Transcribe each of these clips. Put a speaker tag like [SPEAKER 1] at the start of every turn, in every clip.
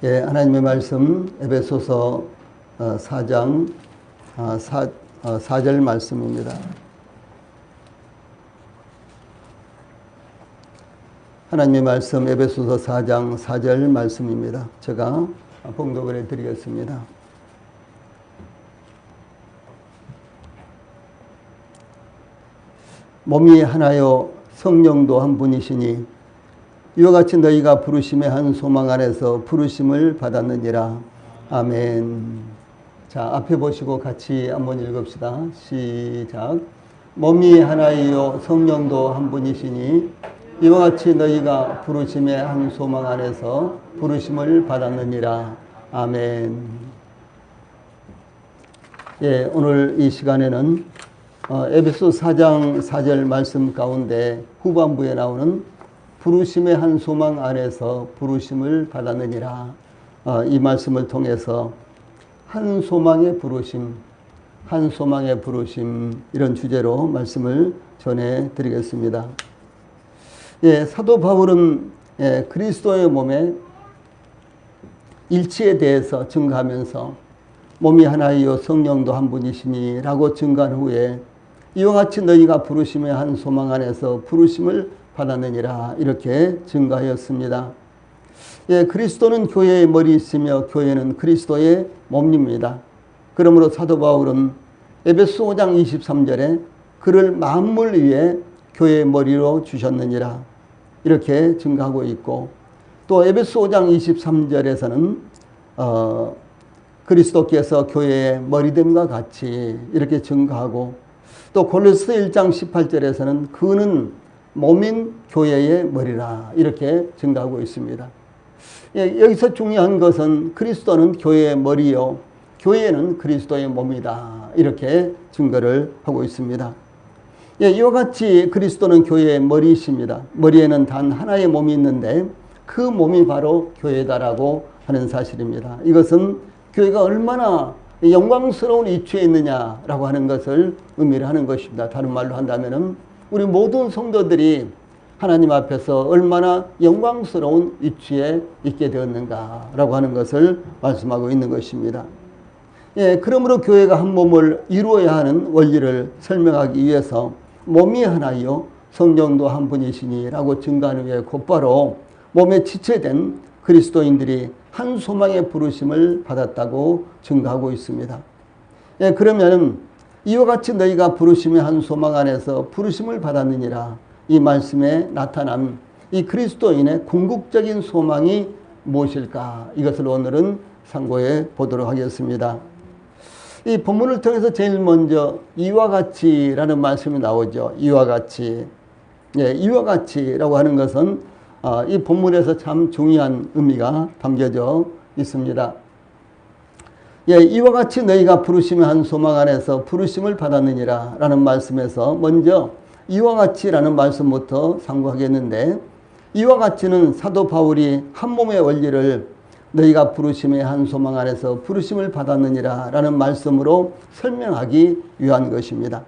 [SPEAKER 1] 예, 하나님의 말씀 에베소서 4장 4절 말씀입니다. 하나님의 말씀 에베소서 4장 4절 말씀입니다. 제가 봉독을 해드리겠습니다. 몸이 하나요 성령도 한 분이시니 이와 같이 너희가 부르심의 한 소망 안에서 부르심을 받았느니라. 아멘. 자, 앞에 보시고 같이 한번 읽읍시다. 시작. 몸이 하나이요 성령도 한 분이시니 이와 같이 너희가 부르심의 한 소망 안에서 부르심을 받았느니라. 아멘. 예, 오늘 이 시간에는 에베소 4장 4절 말씀 가운데 후반부에 나오는 부르심의 한 소망 안에서 부르심을 받았느니라. 이 말씀을 통해서 한 소망의 부르심, 한 소망의 부르심 이런 주제로 말씀을 전해드리겠습니다. 예, 사도 바울은 그리스도의 몸의 일치에 대해서 증거하면서 몸이 하나이요 성령도 한 분이시니 라고 증거한 후에 이와 같이 너희가 부르심의 한 소망 안에서 부르심을 받았느니라 이렇게 증거하였습니다. 예, 그리스도는 교회의 머리이시며 교회는 그리스도의 몸입니다. 그러므로 사도 바울은 에베소 5장 23절에 그를 만물 위에 교회의 머리로 주셨느니라 이렇게 증거하고 있고, 또 에베소 5장 23절에서는 그리스도께서 교회의 머리됨과 같이 이렇게 증거하고, 또 골로새 1장 18절에서는 그는 몸인 교회의 머리라 이렇게 증거하고 있습니다. 예, 여기서 중요한 것은 그리스도는 교회의 머리요 교회는 그리스도의 몸이다 이렇게 증거를 하고 있습니다. 예, 이와 같이 그리스도는 교회의 머리이십니다. 머리에는 단 하나의 몸이 있는데 그 몸이 바로 교회다라고 하는 사실입니다. 이것은 교회가 얼마나 영광스러운 위치에 있느냐라고 하는 것을 의미를 하는 것입니다. 다른 말로 한다면은 우리 모든 성도들이 하나님 앞에서 얼마나 영광스러운 위치에 있게 되었는가라고 하는 것을 말씀하고 있는 것입니다. 예, 그러므로 교회가 한 몸을 이루어야 하는 원리를 설명하기 위해서 몸이 하나요 성령도 한 분이시니 라고 증거한 후에 곧바로 몸에 지체된 그리스도인들이 한 소망의 부르심을 받았다고 증거하고 있습니다. 예, 그러면은 이와 같이 너희가 부르심의 한 소망 안에서 부르심을 받았느니라 이 말씀에 나타난 이 그리스도인의 궁극적인 소망이 무엇일까? 이것을 오늘은 상고해 보도록 하겠습니다. 이 본문을 통해서 제일 먼저 이와 같이라는 말씀이 나오죠. 이와 같이. 예, 이와 같이라고 하는 것은 이 본문에서 참 중요한 의미가 담겨져 있습니다. 예, 이와 같이 너희가 부르심의 한 소망 안에서 부르심을 받았느니라 라는 말씀에서 먼저 이와 같이라는 말씀부터 상고하겠는데, 이와 같이는 사도 바울이 한 몸의 원리를 너희가 부르심의 한 소망 안에서 부르심을 받았느니라 라는 말씀으로 설명하기 위한 것입니다.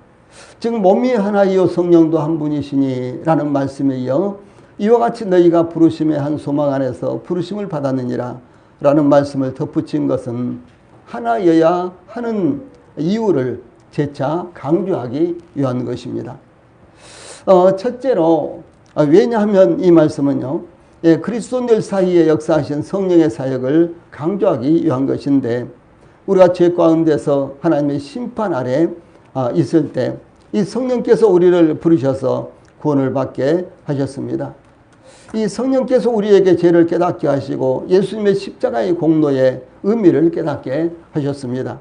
[SPEAKER 1] 즉 몸이 하나이요 성령도 한 분이시니 라는 말씀에 이어 이와 같이 너희가 부르심의 한 소망 안에서 부르심을 받았느니라 라는 말씀을 덧붙인 것은 하나여야 하는 이유를 재차 강조하기 위한 것입니다. 첫째로 왜냐하면 이 말씀은요, 예, 그리스도인들 사이에 역사하신 성령의 사역을 강조하기 위한 것인데, 우리가 죄 가운데서 하나님의 심판 아래 있을 때 이 성령께서 우리를 부르셔서 구원을 받게 하셨습니다. 이 성령께서 우리에게 죄를 깨닫게 하시고 예수님의 십자가의 공로의 의미를 깨닫게 하셨습니다.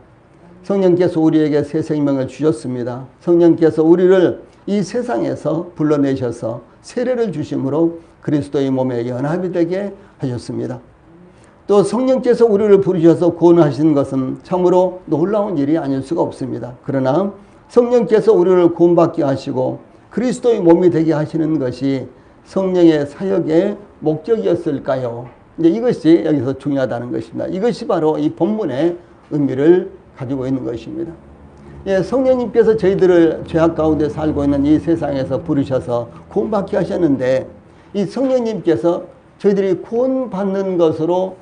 [SPEAKER 1] 성령께서 우리에게 새 생명을 주셨습니다. 성령께서 우리를 이 세상에서 불러내셔서 세례를 주심으로 그리스도의 몸에 연합이 되게 하셨습니다. 또 성령께서 우리를 부르셔서 구원하신 것은 참으로 놀라운 일이 아닐 수가 없습니다. 그러나 성령께서 우리를 구원받게 하시고 그리스도의 몸이 되게 하시는 것이 성령의 사역의 목적이었을까요? 이제 이것이 여기서 중요하다는 것입니다. 이것이 바로 이 본문의 의미를 가지고 있는 것입니다. 예, 성령님께서 저희들을 죄악 가운데 살고 있는 이 세상에서 부르셔서 구원받게 하셨는데, 이 성령님께서 저희들이 구원받는 것으로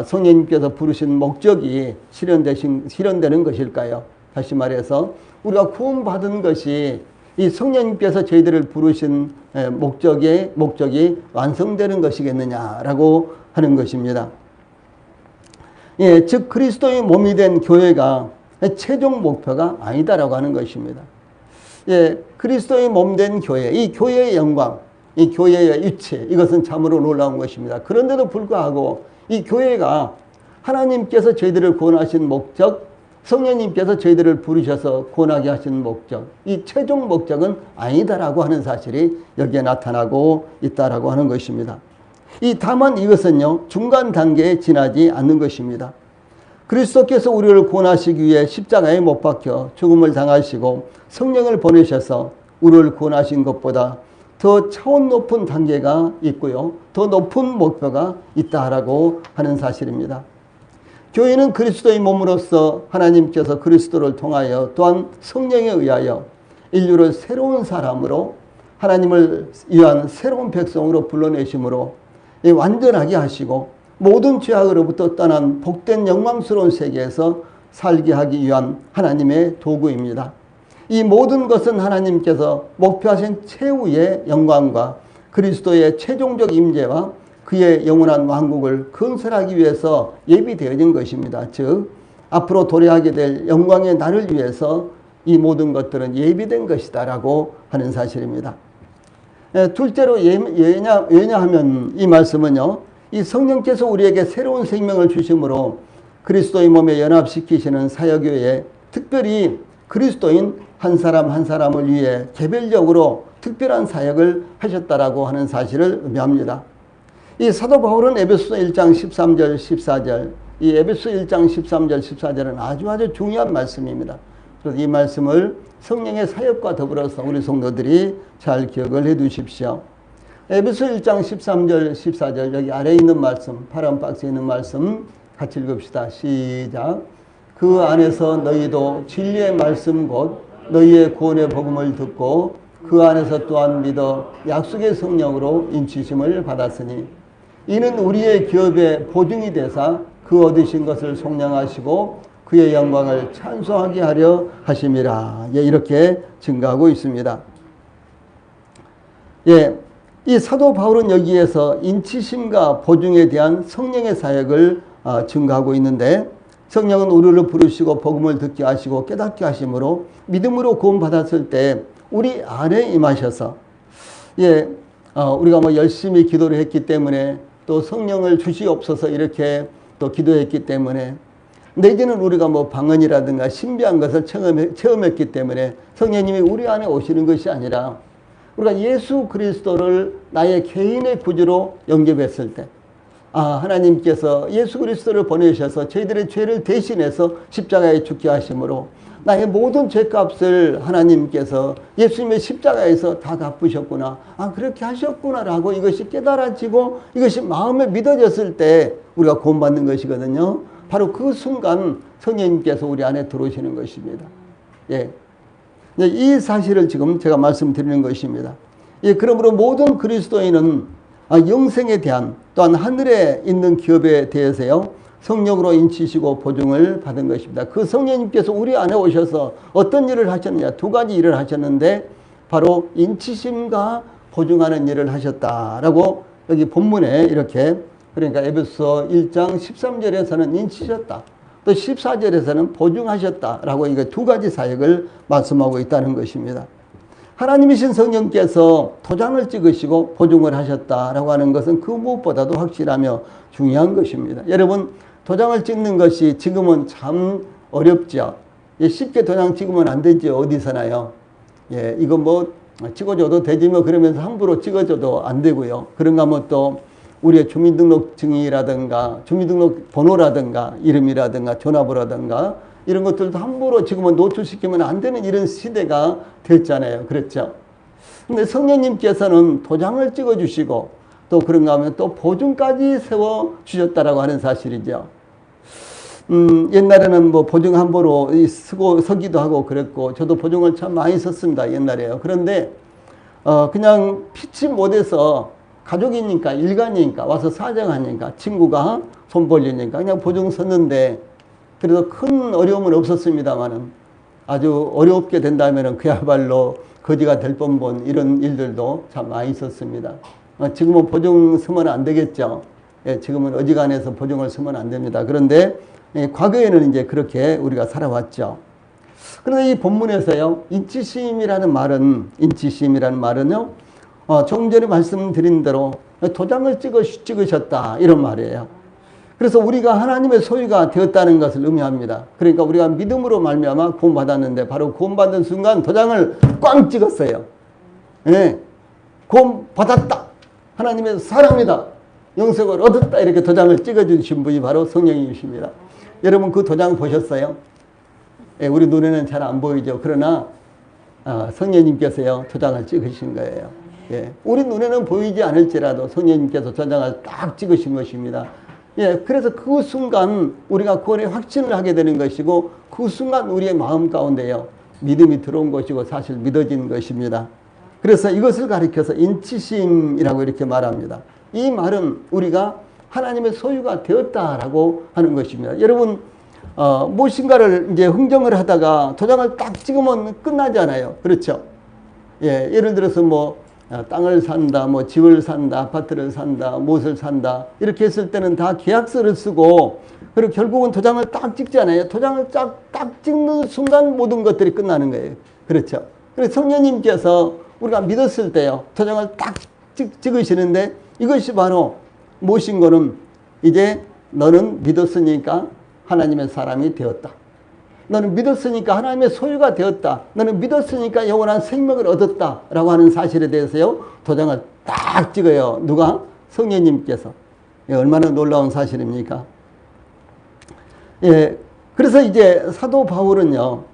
[SPEAKER 1] 성령님께서 부르신 목적이 실현되는 것일까요? 다시 말해서 우리가 구원받은 것이 이 성령님께서 저희들을 부르신 목적이 완성되는 것이겠느냐라고 하는 것입니다. 예, 즉 그리스도의 몸이 된 교회가 최종 목표가 아니다라고 하는 것입니다. 예, 그리스도의 몸 된 교회, 이 교회의 영광, 이 교회의 위치, 이것은 참으로 놀라운 것입니다. 그런데도 불구하고 이 교회가 하나님께서 저희들을 구원하신 목적, 성령님께서 저희들을 부르셔서 구원하게 하신 목적, 이 최종 목적은 아니다라고 하는 사실이 여기에 나타나고 있다라고 하는 것입니다. 다만 이것은요, 중간 단계에 지나지 않는 것입니다. 그리스도께서 우리를 구원하시기 위해 십자가에 못 박혀 죽음을 당하시고 성령을 보내셔서 우리를 구원하신 것보다 더 차원 높은 단계가 있고요, 더 높은 목표가 있다라고 하는 사실입니다. 교회는 그리스도의 몸으로서 하나님께서 그리스도를 통하여 또한 성령에 의하여 인류를 새로운 사람으로 하나님을 위한 새로운 백성으로 불러내심으로 완전하게 하시고 모든 죄악으로부터 떠난 복된 영광스러운 세계에서 살게 하기 위한 하나님의 도구입니다. 이 모든 것은 하나님께서 목표하신 최후의 영광과 그리스도의 최종적 임재와 그의 영원한 왕국을 건설하기 위해서 예비되어진 것입니다. 즉 앞으로 도래하게 될 영광의 날을 위해서 이 모든 것들은 예비된 것이다 라고 하는 사실입니다. 둘째로 왜냐하면 이 말씀은요, 이 성령께서 우리에게 새로운 생명을 주심으로 그리스도의 몸에 연합시키시는 사역교회에 특별히 그리스도인 한 사람 한 사람을 위해 개별적으로 특별한 사역을 하셨다라고 하는 사실을 의미합니다. 이 사도 바울은 에베소서 1장 13절 14절, 이 에베소 1장 13절 14절은 아주 중요한 말씀입니다. 그래서 이 말씀을 성령의 사역과 더불어서 우리 성도들이 잘 기억을 해 두십시오. 에베소 1장 13절 14절, 여기 아래에 있는 말씀, 파란 박스에 있는 말씀 같이 읽읍시다. 시작. 그 안에서 너희도 진리의 말씀 곧 너희의 구원의 복음을 듣고 그 안에서 또한 믿어 약속의 성령으로 인치심을 받았으니 이는 우리의 기업의 보증이 되사 그 얻으신 것을 속량하시고 그의 영광을 찬송하게 하려 하심이라. 예, 이렇게 증가하고 있습니다. 예, 이 사도 바울은 여기에서 인치심과 보증에 대한 성령의 사역을 증가하고 있는데, 성령은 우리를 부르시고 복음을 듣게 하시고 깨닫게 하심으로 믿음으로 구원받았을 때 우리 안에 임하셔서, 예, 우리가 뭐 열심히 기도를 했기 때문에 또 성령을 주시옵소서 이렇게 또 기도했기 때문에, 내지는 우리가 뭐 방언이라든가 신비한 것을 체험했기 때문에 성령님이 우리 안에 오시는 것이 아니라 우리가 예수 그리스도를 나의 개인의 구주로 영접했을 때, 하나님께서 예수 그리스도를 보내셔서 저희들의 죄를 대신해서 십자가에 죽게 하심으로 나의 모든 죄값을 하나님께서 예수님의 십자가에서 다 갚으셨구나, 그렇게 하셨구나라고 이것이 깨달아지고 이것이 마음에 믿어졌을 때 우리가 구원받는 것이거든요. 바로 그 순간 성령님께서 우리 안에 들어오시는 것입니다. 예, 이 사실을 지금 제가 말씀드리는 것입니다. 예, 그러므로 모든 그리스도인은 영생에 대한, 또한 하늘에 있는 기업에 대해서요, 성령으로 인치시고 보증을 받은 것입니다. 그 성령님께서 우리 안에 오셔서 어떤 일을 하셨느냐, 두 가지 일을 하셨는데 바로 인치심과 보증하는 일을 하셨다라고 여기 본문에 이렇게, 그러니까 에베소 1장 13절에서는 인치셨다, 또 14절에서는 보증하셨다라고 이거 두 가지 사역을 말씀하고 있다는 것입니다. 하나님이신 성령께서 도장을 찍으시고 보증을 하셨다라고 하는 것은 그 무엇보다도 확실하며 중요한 것입니다. 여러분, 도장을 찍는 것이 지금은 참 어렵죠. 쉽게 도장 찍으면 안 되죠. 어디서나요. 예, 이거 뭐 찍어줘도 되지 뭐 그러면서 함부로 찍어줘도 안 되고요. 그런가 하면 또 우리의 주민등록증이라든가 주민등록 번호라든가 이름이라든가 전화번호라든가 이런 것들도 함부로 지금은 노출시키면 안 되는 이런 시대가 됐잖아요. 그렇죠? 근데 성령님께서는 도장을 찍어주시고 또 그런가 하면 또 보증까지 세워주셨다라고 하는 사실이죠. 옛날에는 뭐 보증 함부로 서기도 하고 그랬고, 저도 보증을 참 많이 썼습니다. 옛날에요. 그런데, 그냥 피치 못해서 가족이니까, 일간이니까, 와서 사정하니까, 친구가 손 벌리니까 그냥 보증 섰는데, 그래도 큰 어려움은 없었습니다만은 아주 어렵게 된다면은 그야말로 거지가 될 뻔본 이런 일들도 참 많이 있었습니다. 지금은 보증 서면 안 되겠죠. 예, 지금은 어지간해서 보증을 서면 안 됩니다. 그런데 과거에는 이제 그렇게 우리가 살아왔죠. 그런데 이 본문에서요, 인치심이라는 말은요, 조금 전에 말씀드린 대로 도장을 찍으셨다 이런 말이에요. 그래서 우리가 하나님의 소유가 되었다는 것을 의미합니다. 그러니까 우리가 믿음으로 말미암아 구원받았는데 바로 구원받은 순간 도장을 꽝 찍었어요. 예, 구원받았다. 하나님의 사람이다. 영생을 얻었다. 이렇게 도장을 찍어주신 분이 바로 성령님이십니다. 여러분 그 도장 보셨어요? 예, 우리 눈에는 잘 안 보이죠. 그러나 성령님께서요 도장을 찍으신 거예요. 예, 우리 눈에는 보이지 않을지라도 성령님께서 도장을 딱 찍으신 것입니다. 예, 그래서 그 순간 우리가 구원의 확신을 하게 되는 것이고 그 순간 우리의 마음 가운데요 믿음이 들어온 것이고 사실 믿어진 것입니다. 그래서 이것을 가리켜서 인치심이라고 이렇게 말합니다. 이 말은 우리가 하나님의 소유가 되었다라고 하는 것입니다. 여러분 무엇인가를 이제 흥정을 하다가 도장을 딱 찍으면 끝나잖아요. 그렇죠? 예, 예를 들어서 뭐 땅을 산다, 뭐 집을 산다, 아파트를 산다, 무엇을 산다 이렇게 했을 때는 다 계약서를 쓰고 그리고 결국은 도장을 딱 찍잖아요. 도장을 딱 찍는 순간 모든 것들이 끝나는 거예요. 그렇죠? 그래서 성령님께서 우리가 믿었을 때요 도장을 딱 찍으시는데 이것이 바로 무엇인 거는 이제 너는 믿었으니까 하나님의 사람이 되었다. 너는 믿었으니까 하나님의 소유가 되었다. 너는 믿었으니까 영원한 생명을 얻었다. 라고 하는 사실에 대해서요 도장을 딱 찍어요. 누가? 성령님께서. 예, 얼마나 놀라운 사실입니까? 예, 그래서 이제 사도 바울은요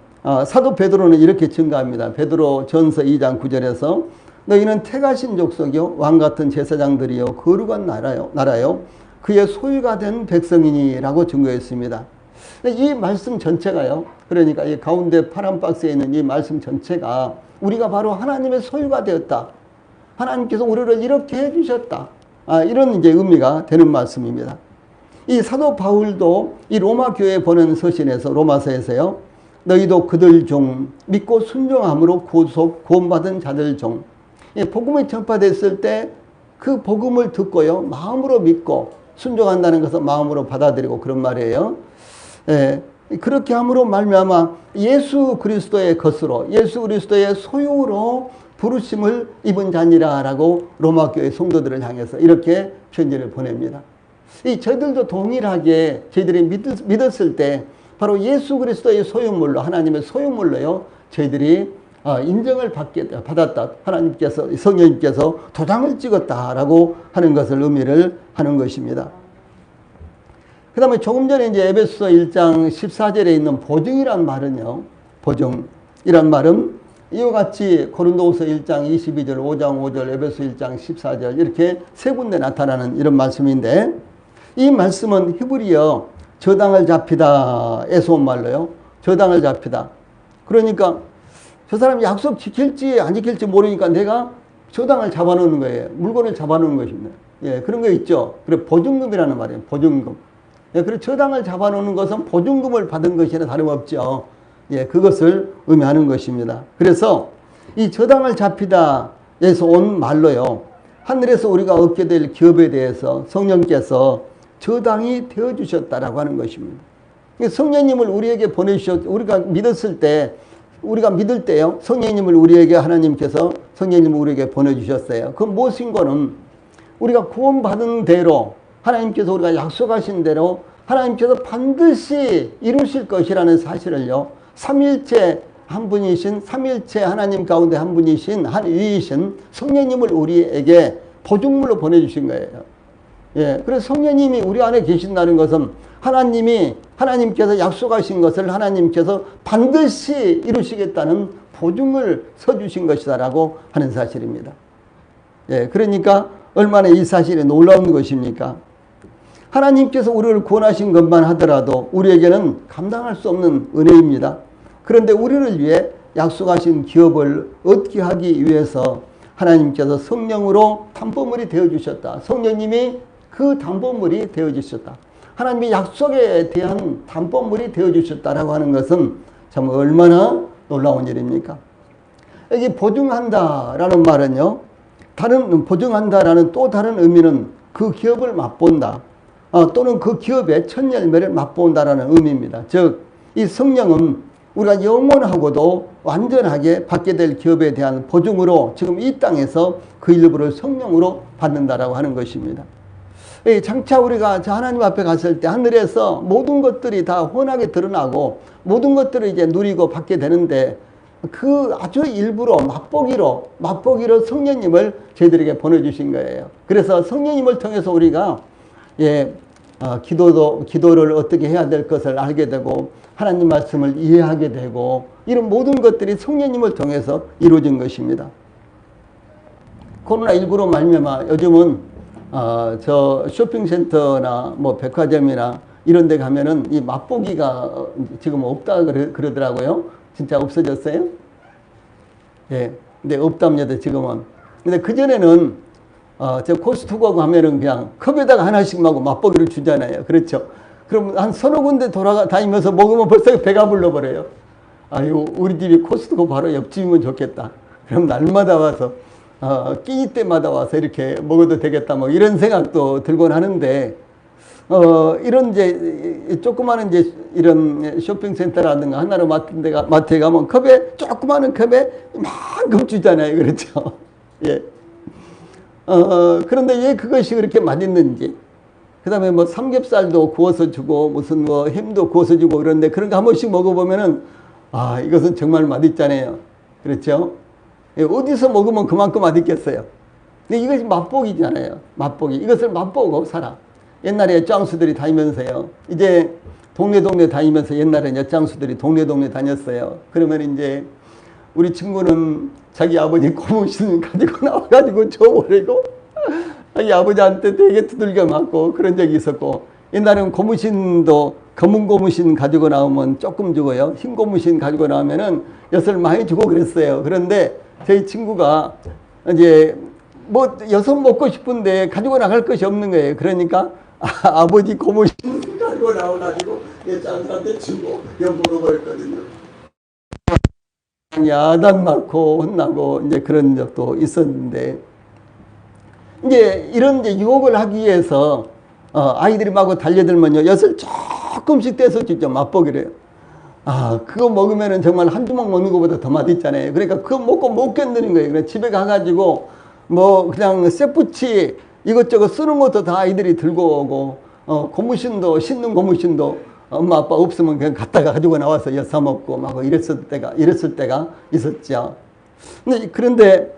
[SPEAKER 1] 사도 베드로는 이렇게 증가합니다. 베드로 전서 2장 9절에서 너희는 택하신 족속이요 왕같은 제사장들이요 거룩한 나라요 그의 소유가 된 백성이니라고 증거했습니다. 이 말씀 전체가요 그러니까 이 가운데 파란 박스에 있는 이 말씀 전체가 우리가 바로 하나님의 소유가 되었다. 하나님께서 우리를 이렇게 해주셨다. 이런 이제 의미가 되는 말씀입니다. 이 사도 바울도 이 로마 교회에 보낸 서신에서 로마서에서요 너희도 그들 중 믿고 순종함으로 구원받은 자들 중 복음이 전파됐을 때 그 복음을 듣고요 마음으로 믿고 순종한다는 것은 마음으로 받아들이고 그런 말이에요. 예, 그렇게 함으로 말미암아 예수 그리스도의 것으로 예수 그리스도의 소유로 부르심을 입은 자니라라고 로마 교회 성도들을 향해서 이렇게 편지를 보냅니다. 저희들도 동일하게 저희들이 믿었을 때 바로 예수 그리스도의 소유물로 하나님의 소유물로요 저희들이 인정을 받았다. 하나님께서 성령님께서 도장을 찍었다라고 하는 것을 의미를 하는 것입니다. 그 다음에 조금 전에 이제 에베소서 1장 14절에 있는 보증이란 말은요. 보증이란 말은 이와 같이 고린도후서 1장 22절, 5장 5절, 에베소 1장 14절 이렇게 세 군데 나타나는 이런 말씀인데 이 말씀은 히브리어 저당을 잡히다에서 온 말로요. 저당을 잡히다. 그러니까 저 사람이 약속 지킬지 안 지킬지 모르니까 내가 저당을 잡아놓는 거예요. 물건을 잡아놓는 것입니다. 예, 그런 거 있죠. 그래 보증금이라는 말이에요. 보증금. 예, 그리고 저당을 잡아놓는 것은 보증금을 받은 것이나 다름없죠. 예, 그것을 의미하는 것입니다. 그래서 이 저당을 잡히다에서 온 말로요. 하늘에서 우리가 얻게 될 기업에 대해서 성령께서 저당이 되어주셨다라고 하는 것입니다. 성령님을 우리에게 보내주셨, 우리가 믿었을 때, 우리가 믿을 때요, 성령님을 우리에게 하나님께서 성령님을 우리에게 보내주셨어요. 그 무엇인 거는 우리가 구원받은 대로 하나님께서 우리가 약속하신 대로 하나님께서 반드시 이루실 것이라는 사실을요, 삼일체 한 분이신, 삼일체 하나님 가운데 한 분이신, 한 위이신 성령님을 우리에게 보증물로 보내주신 거예요. 예, 그래서 성령님이 우리 안에 계신다는 것은 하나님께서 약속하신 것을 하나님께서 반드시 이루시겠다는 보증을 서주신 것이다라고 하는 사실입니다. 예, 그러니까 얼마나 이 사실이 놀라운 것입니까? 하나님께서 우리를 구원하신 것만 하더라도 우리에게는 감당할 수 없는 은혜입니다. 그런데 우리를 위해 약속하신 기업을 얻게 하기 위해서 하나님께서 성령으로 담보물이 되어주셨다. 성령님이 그 담보물이 되어주셨다. 하나님의 약속에 대한 담보물이 되어주셨다라고 하는 것은 참 얼마나 놀라운 일입니까? 여기 보증한다라는 말은요, 보증한다라는 또 다른 의미는 그 기업을 맛본다. 또는 그 기업의 첫 열매를 맛본다라는 의미입니다. 즉, 이 성령은 우리가 영원하고도 완전하게 받게 될 기업에 대한 보증으로 지금 이 땅에서 그 일부를 성령으로 받는다라고 하는 것입니다. 장차 우리가 저 하나님 앞에 갔을 때 하늘에서 모든 것들이 다 훤하게 드러나고 모든 것들을 이제 누리고 받게 되는데 그 아주 일부로 맛보기로 성령님을 저희들에게 보내주신 거예요. 그래서 성령님을 통해서 우리가 기도를 어떻게 해야 될 것을 알게 되고 하나님 말씀을 이해하게 되고 이런 모든 것들이 성령님을 통해서 이루어진 것입니다. 코로나19로 말미암아 요즘은 저 쇼핑센터나 뭐 백화점이나 이런 데 가면은 이 맛보기가 지금 없다 그러더라고요. 진짜 없어졌어요? 예. 근데 없답니다, 지금은. 근데 그전에는 저 코스트코 가면은 그냥 컵에다가 하나씩 맛보기를 주잖아요. 그렇죠? 그럼 한 서너 군데 돌아다니면서 먹으면 벌써 배가 불러버려요. 아유, 우리 집이 코스트코 바로 옆집이면 좋겠다. 그럼 날마다 와서, 끼니 때마다 와서 이렇게 먹어도 되겠다. 뭐 이런 생각도 들곤 하는데, 이런 조그마한 이런 쇼핑센터라든가 하나로 마트에 가면 조그마한 컵에 이만큼 주잖아요. 그렇죠? 예. 그런데 왜 그것이 그렇게 맛있는지. 그 다음에 뭐 삼겹살도 구워서 주고 무슨 뭐 햄도 구워서 주고 그런데 그런 거 한 번씩 먹어보면은 이것은 정말 맛있잖아요. 그렇죠? 예, 어디서 먹으면 그만큼 맛있겠어요. 근데 이것이 맛보기잖아요. 맛보기. 이것을 맛보고 살아. 옛날에 짱수들이 다니면서요. 이제 동네 다니면서 옛날에 엿장수들이 동네 다녔어요. 그러면 이제 우리 친구는 자기 아버지 고무신 가지고 나와가지고 줘버리고 자기 아버지한테 되게 두들겨 맞고 그런 적이 있었고, 옛날에는 고무신도 검은 고무신 가지고 나오면 조금 주고요, 흰 고무신 가지고 나오면은 엿을 많이 주고 그랬어요. 그런데 저희 친구가 이제 뭐 엿을 먹고 싶은데 가지고 나갈 것이 없는 거예요. 그러니까 아버지 고무신 가지고 나와가지고 엿장수한테 주고 엿 먹어버렸거든요. 야단 맞고 혼나고 이제 그런 적도 있었는데, 이제 이런 유혹을 하기 위해서 아이들이 마구 달려들면요, 엿을 조금씩 떼서 주죠. 맛보기래요. 그거 먹으면은 정말 한 주먹 먹는 것보다 더 맛있잖아요. 그러니까 그거 먹고 못 견디는 거예요. 그래서 집에 가가지고 뭐 그냥 쇠붙이 이것저것 쓰는 것도 다 아이들이 들고 오고, 고무신도, 씻는 고무신도 엄마 아빠 없으면 그냥 갖다가 가지고 나와서 엿 사 먹고 막 이랬을 때가 있었죠. 그런데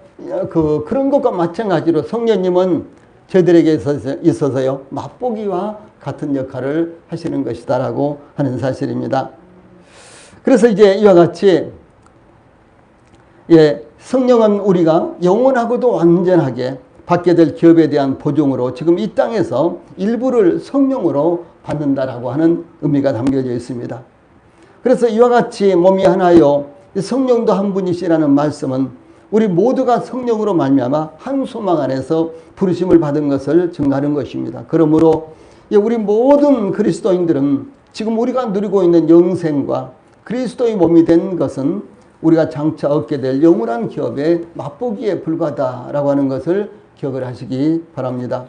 [SPEAKER 1] 그런 것과 마찬가지로 성령님은 저희들에게 있어서요, 맛보기와 같은 역할을 하시는 것이다라고 하는 사실입니다. 그래서 이제 이와 같이 성령은 우리가 영원하고도 완전하게 받게 될 기업에 대한 보증으로 지금 이 땅에서 일부를 성령으로 받는다라고 하는 의미가 담겨져 있습니다. 그래서 이와 같이 몸이 하나요, 성령도 한 분이시라는 말씀은 우리 모두가 성령으로 말미암아 한 소망 안에서 부르심을 받은 것을 증가하는 것입니다. 그러므로 우리 모든 그리스도인들은 지금 우리가 누리고 있는 영생과 그리스도의 몸이 된 것은 우리가 장차 얻게 될 영원한 기업의 맛보기에 불과하다라고 하는 것을 기억을 하시기 바랍니다.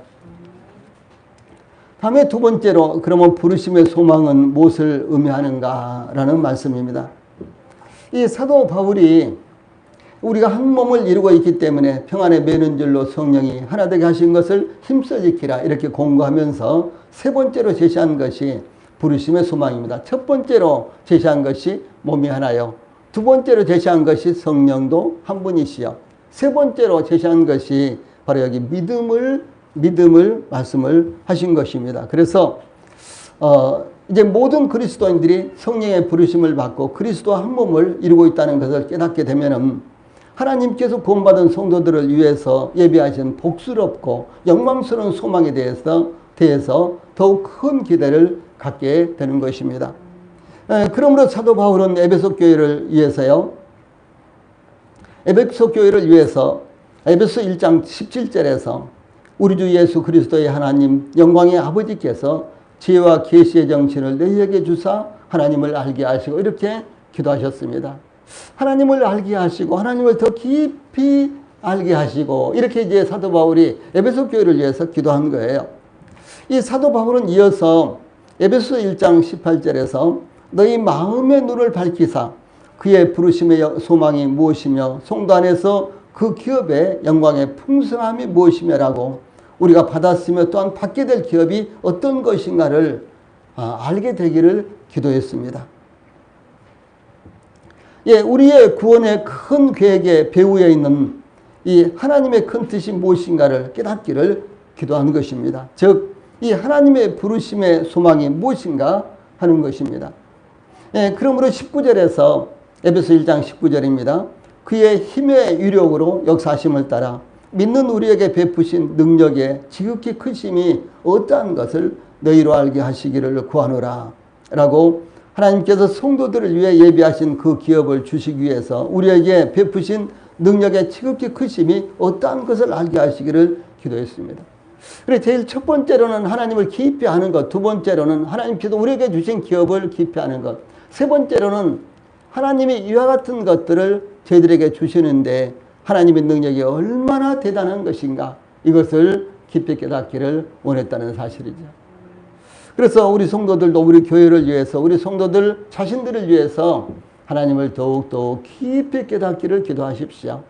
[SPEAKER 1] 다음에 두 번째로, 그러면 부르심의 소망은 무엇을 의미하는가라는 말씀입니다. 이 사도 바울이 우리가 한 몸을 이루고 있기 때문에 평안의 매는줄로 성령이 하나 되게 하신 것을 힘써 지키라 이렇게 공고하면서 세 번째로 제시한 것이 부르심의 소망입니다. 첫 번째로 제시한 것이 몸이 하나요, 두 번째로 제시한 것이 성령도 한 분이시요, 세 번째로 제시한 것이 바로 여기 믿음을 말씀을 하신 것입니다. 그래서 이제 모든 그리스도인들이 성령의 부르심을 받고 그리스도와 한 몸을 이루고 있다는 것을 깨닫게 되면은 하나님께서 구원받은 성도들을 위해서 예비하신 복스럽고 영광스러운 소망에 대해서 더욱 큰 기대를 갖게 되는 것입니다. 그러므로 사도 바울은 에베소 교회를 위해서 에베소 1장 17절에서 우리 주 예수 그리스도의 하나님 영광의 아버지께서 지혜와 계시의 정신을 너희에게 주사 하나님을 알게 하시고 이렇게 기도하셨습니다. 하나님을 알게 하시고 하나님을 더 깊이 알게 하시고 이렇게 이제 사도 바울이 에베소 교회를 위해서 기도한 거예요. 이 사도 바울은 이어서 에베소 1장 18절에서 너희 마음의 눈을 밝히사 그의 부르심의 소망이 무엇이며 성도 안에서 그 기업의 영광의 풍성함이 무엇이며라고 우리가 받았으며 또한 받게 될 기업이 어떤 것인가를 알게 되기를 기도했습니다. 예, 우리의 구원의 큰 계획의 배후에 있는 이 하나님의 큰 뜻이 무엇인가를 깨닫기를 기도하는 것입니다. 즉, 이 하나님의 부르심의 소망이 무엇인가 하는 것입니다. 예, 그러므로 19절에서 에베소 1장 19절입니다. 그의 힘의 위력으로 역사하심을 따라 믿는 우리에게 베푸신 능력의 지극히 크심이 어떠한 것을 너희로 알게 하시기를 구하노라 라고 하나님께서 성도들을 위해 예비하신 그 기업을 주시기 위해서 우리에게 베푸신 능력의 지극히 크심이 어떠한 것을 알게 하시기를 기도했습니다. 그래 제일 첫 번째로는 하나님을 깊이 아는 것, 두 번째로는 하나님께서 우리에게 주신 기업을 깊이 아는 것, 세 번째로는 하나님이 이와 같은 것들을 저희들에게 주시는데 하나님의 능력이 얼마나 대단한 것인가 이것을 깊이 깨닫기를 원했다는 사실이죠. 그래서 우리 성도들도 우리 교회를 위해서 우리 성도들 자신들을 위해서 하나님을 더욱더 깊이 깨닫기를 기도하십시오.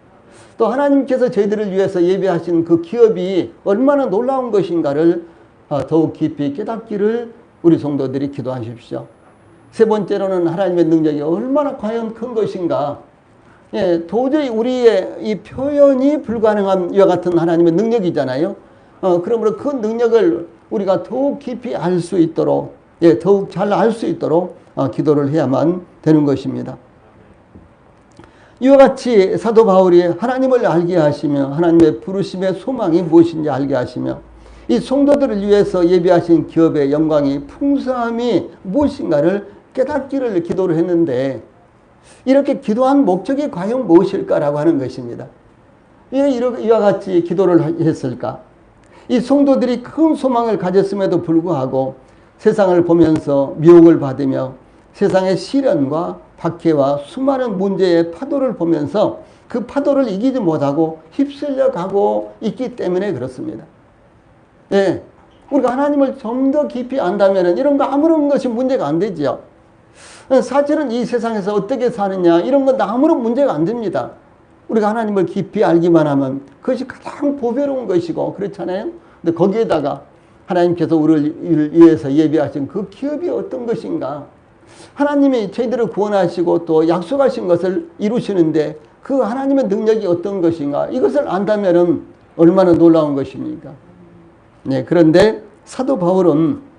[SPEAKER 1] 또 하나님께서 저희들을 위해서 예비하신 그 기업이 얼마나 놀라운 것인가를 더욱 깊이 깨닫기를 우리 성도들이 기도하십시오. 세 번째로는 하나님의 능력이 얼마나 과연 큰 것인가. 예, 도저히 우리의 이 표현이 불가능한 이와 같은 하나님의 능력이잖아요. 그러므로 그 능력을 우리가 더욱 깊이 알 수 있도록, 예, 더욱 잘 알 수 있도록 기도를 해야만 되는 것입니다. 이와 같이 사도 바울이 하나님을 알게 하시며 하나님의 부르심의 소망이 무엇인지 알게 하시며 이 성도들을 위해서 예비하신 기업의 영광이 풍성함이 무엇인가를 깨닫기를 기도를 했는데 이렇게 기도한 목적이 과연 무엇일까라고 하는 것입니다. 왜 이와 같이 기도를 했을까? 이 성도들이 큰 소망을 가졌음에도 불구하고 세상을 보면서 미혹을 받으며 세상의 시련과 박해와 수많은 문제의 파도를 보면서 그 파도를 이기지 못하고 휩쓸려 가고 있기 때문에 그렇습니다. 네, 우리가 하나님을 좀 더 깊이 안다면 이런 거 아무런 것이 문제가 안 되죠. 사실은 이 세상에서 어떻게 사느냐 이런 건 아무런 문제가 안 됩니다. 우리가 하나님을 깊이 알기만 하면 그것이 가장 보배로운 것이고 그렇잖아요. 근데 거기에다가 하나님께서 우리를 위해서 예비하신 그 기업이 어떤 것인가, 하나님이 저희들을 구원하시고 또 약속하신 것을 이루시는데 그 하나님의 능력이 어떤 것인가 이것을 안다면 얼마나 놀라운 것입니까? 네, 그런데 사도 바울은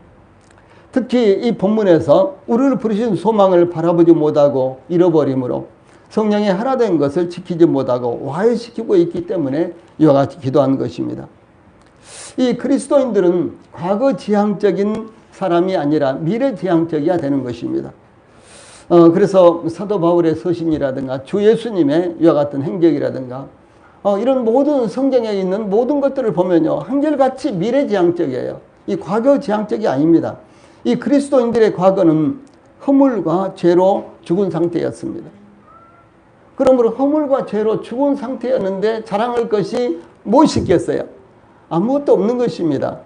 [SPEAKER 1] 특히 이 본문에서 우리를 부르신 소망을 바라보지 못하고 잃어버림으로 성령의 하나 된 것을 지키지 못하고 와해시키고 있기 때문에 이와 같이 기도한 것입니다. 이 그리스도인들은 과거 지향적인 사람이 아니라 미래 지향적이어야 되는 것입니다. 그래서 사도 바울의 서신이라든가 주 예수님의 이와 같은 행적이라든가 이런 모든 성경에 있는 모든 것들을 보면요 한결같이 미래 지향적이에요. 이 과거 지향적이 아닙니다. 이 그리스도인들의 과거는 허물과 죄로 죽은 상태였습니다. 그러므로 허물과 죄로 죽은 상태였는데 자랑할 것이 무엇이겠어요? 아무것도 없는 것입니다.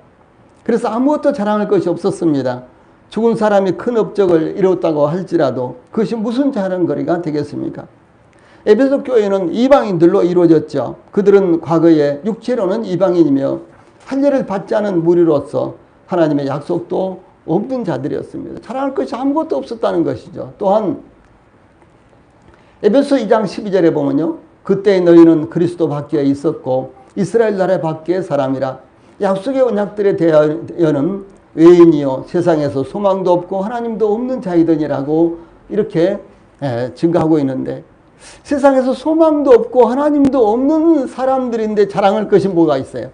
[SPEAKER 1] 그래서 아무것도 자랑할 것이 없었습니다. 죽은 사람이 큰 업적을 이뤘다고 할지라도 그것이 무슨 자랑거리가 되겠습니까? 에베소 교회는 이방인들로 이루어졌죠. 그들은 과거에 육체로는 이방인이며 할례를 받지 않은 무리로서 하나님의 약속도 없는 자들이었습니다. 자랑할 것이 아무것도 없었다는 것이죠. 또한 에베소 2장 12절에 보면요. 그때 너희는 그리스도 밖에 있었고 이스라엘 나라 밖의 사람이라 약속의 언약들에 대하여는 외인이요 세상에서 소망도 없고 하나님도 없는 자이더니라고 이렇게 증거하고 있는데 세상에서 소망도 없고 하나님도 없는 사람들인데 자랑할 것이 뭐가 있어요?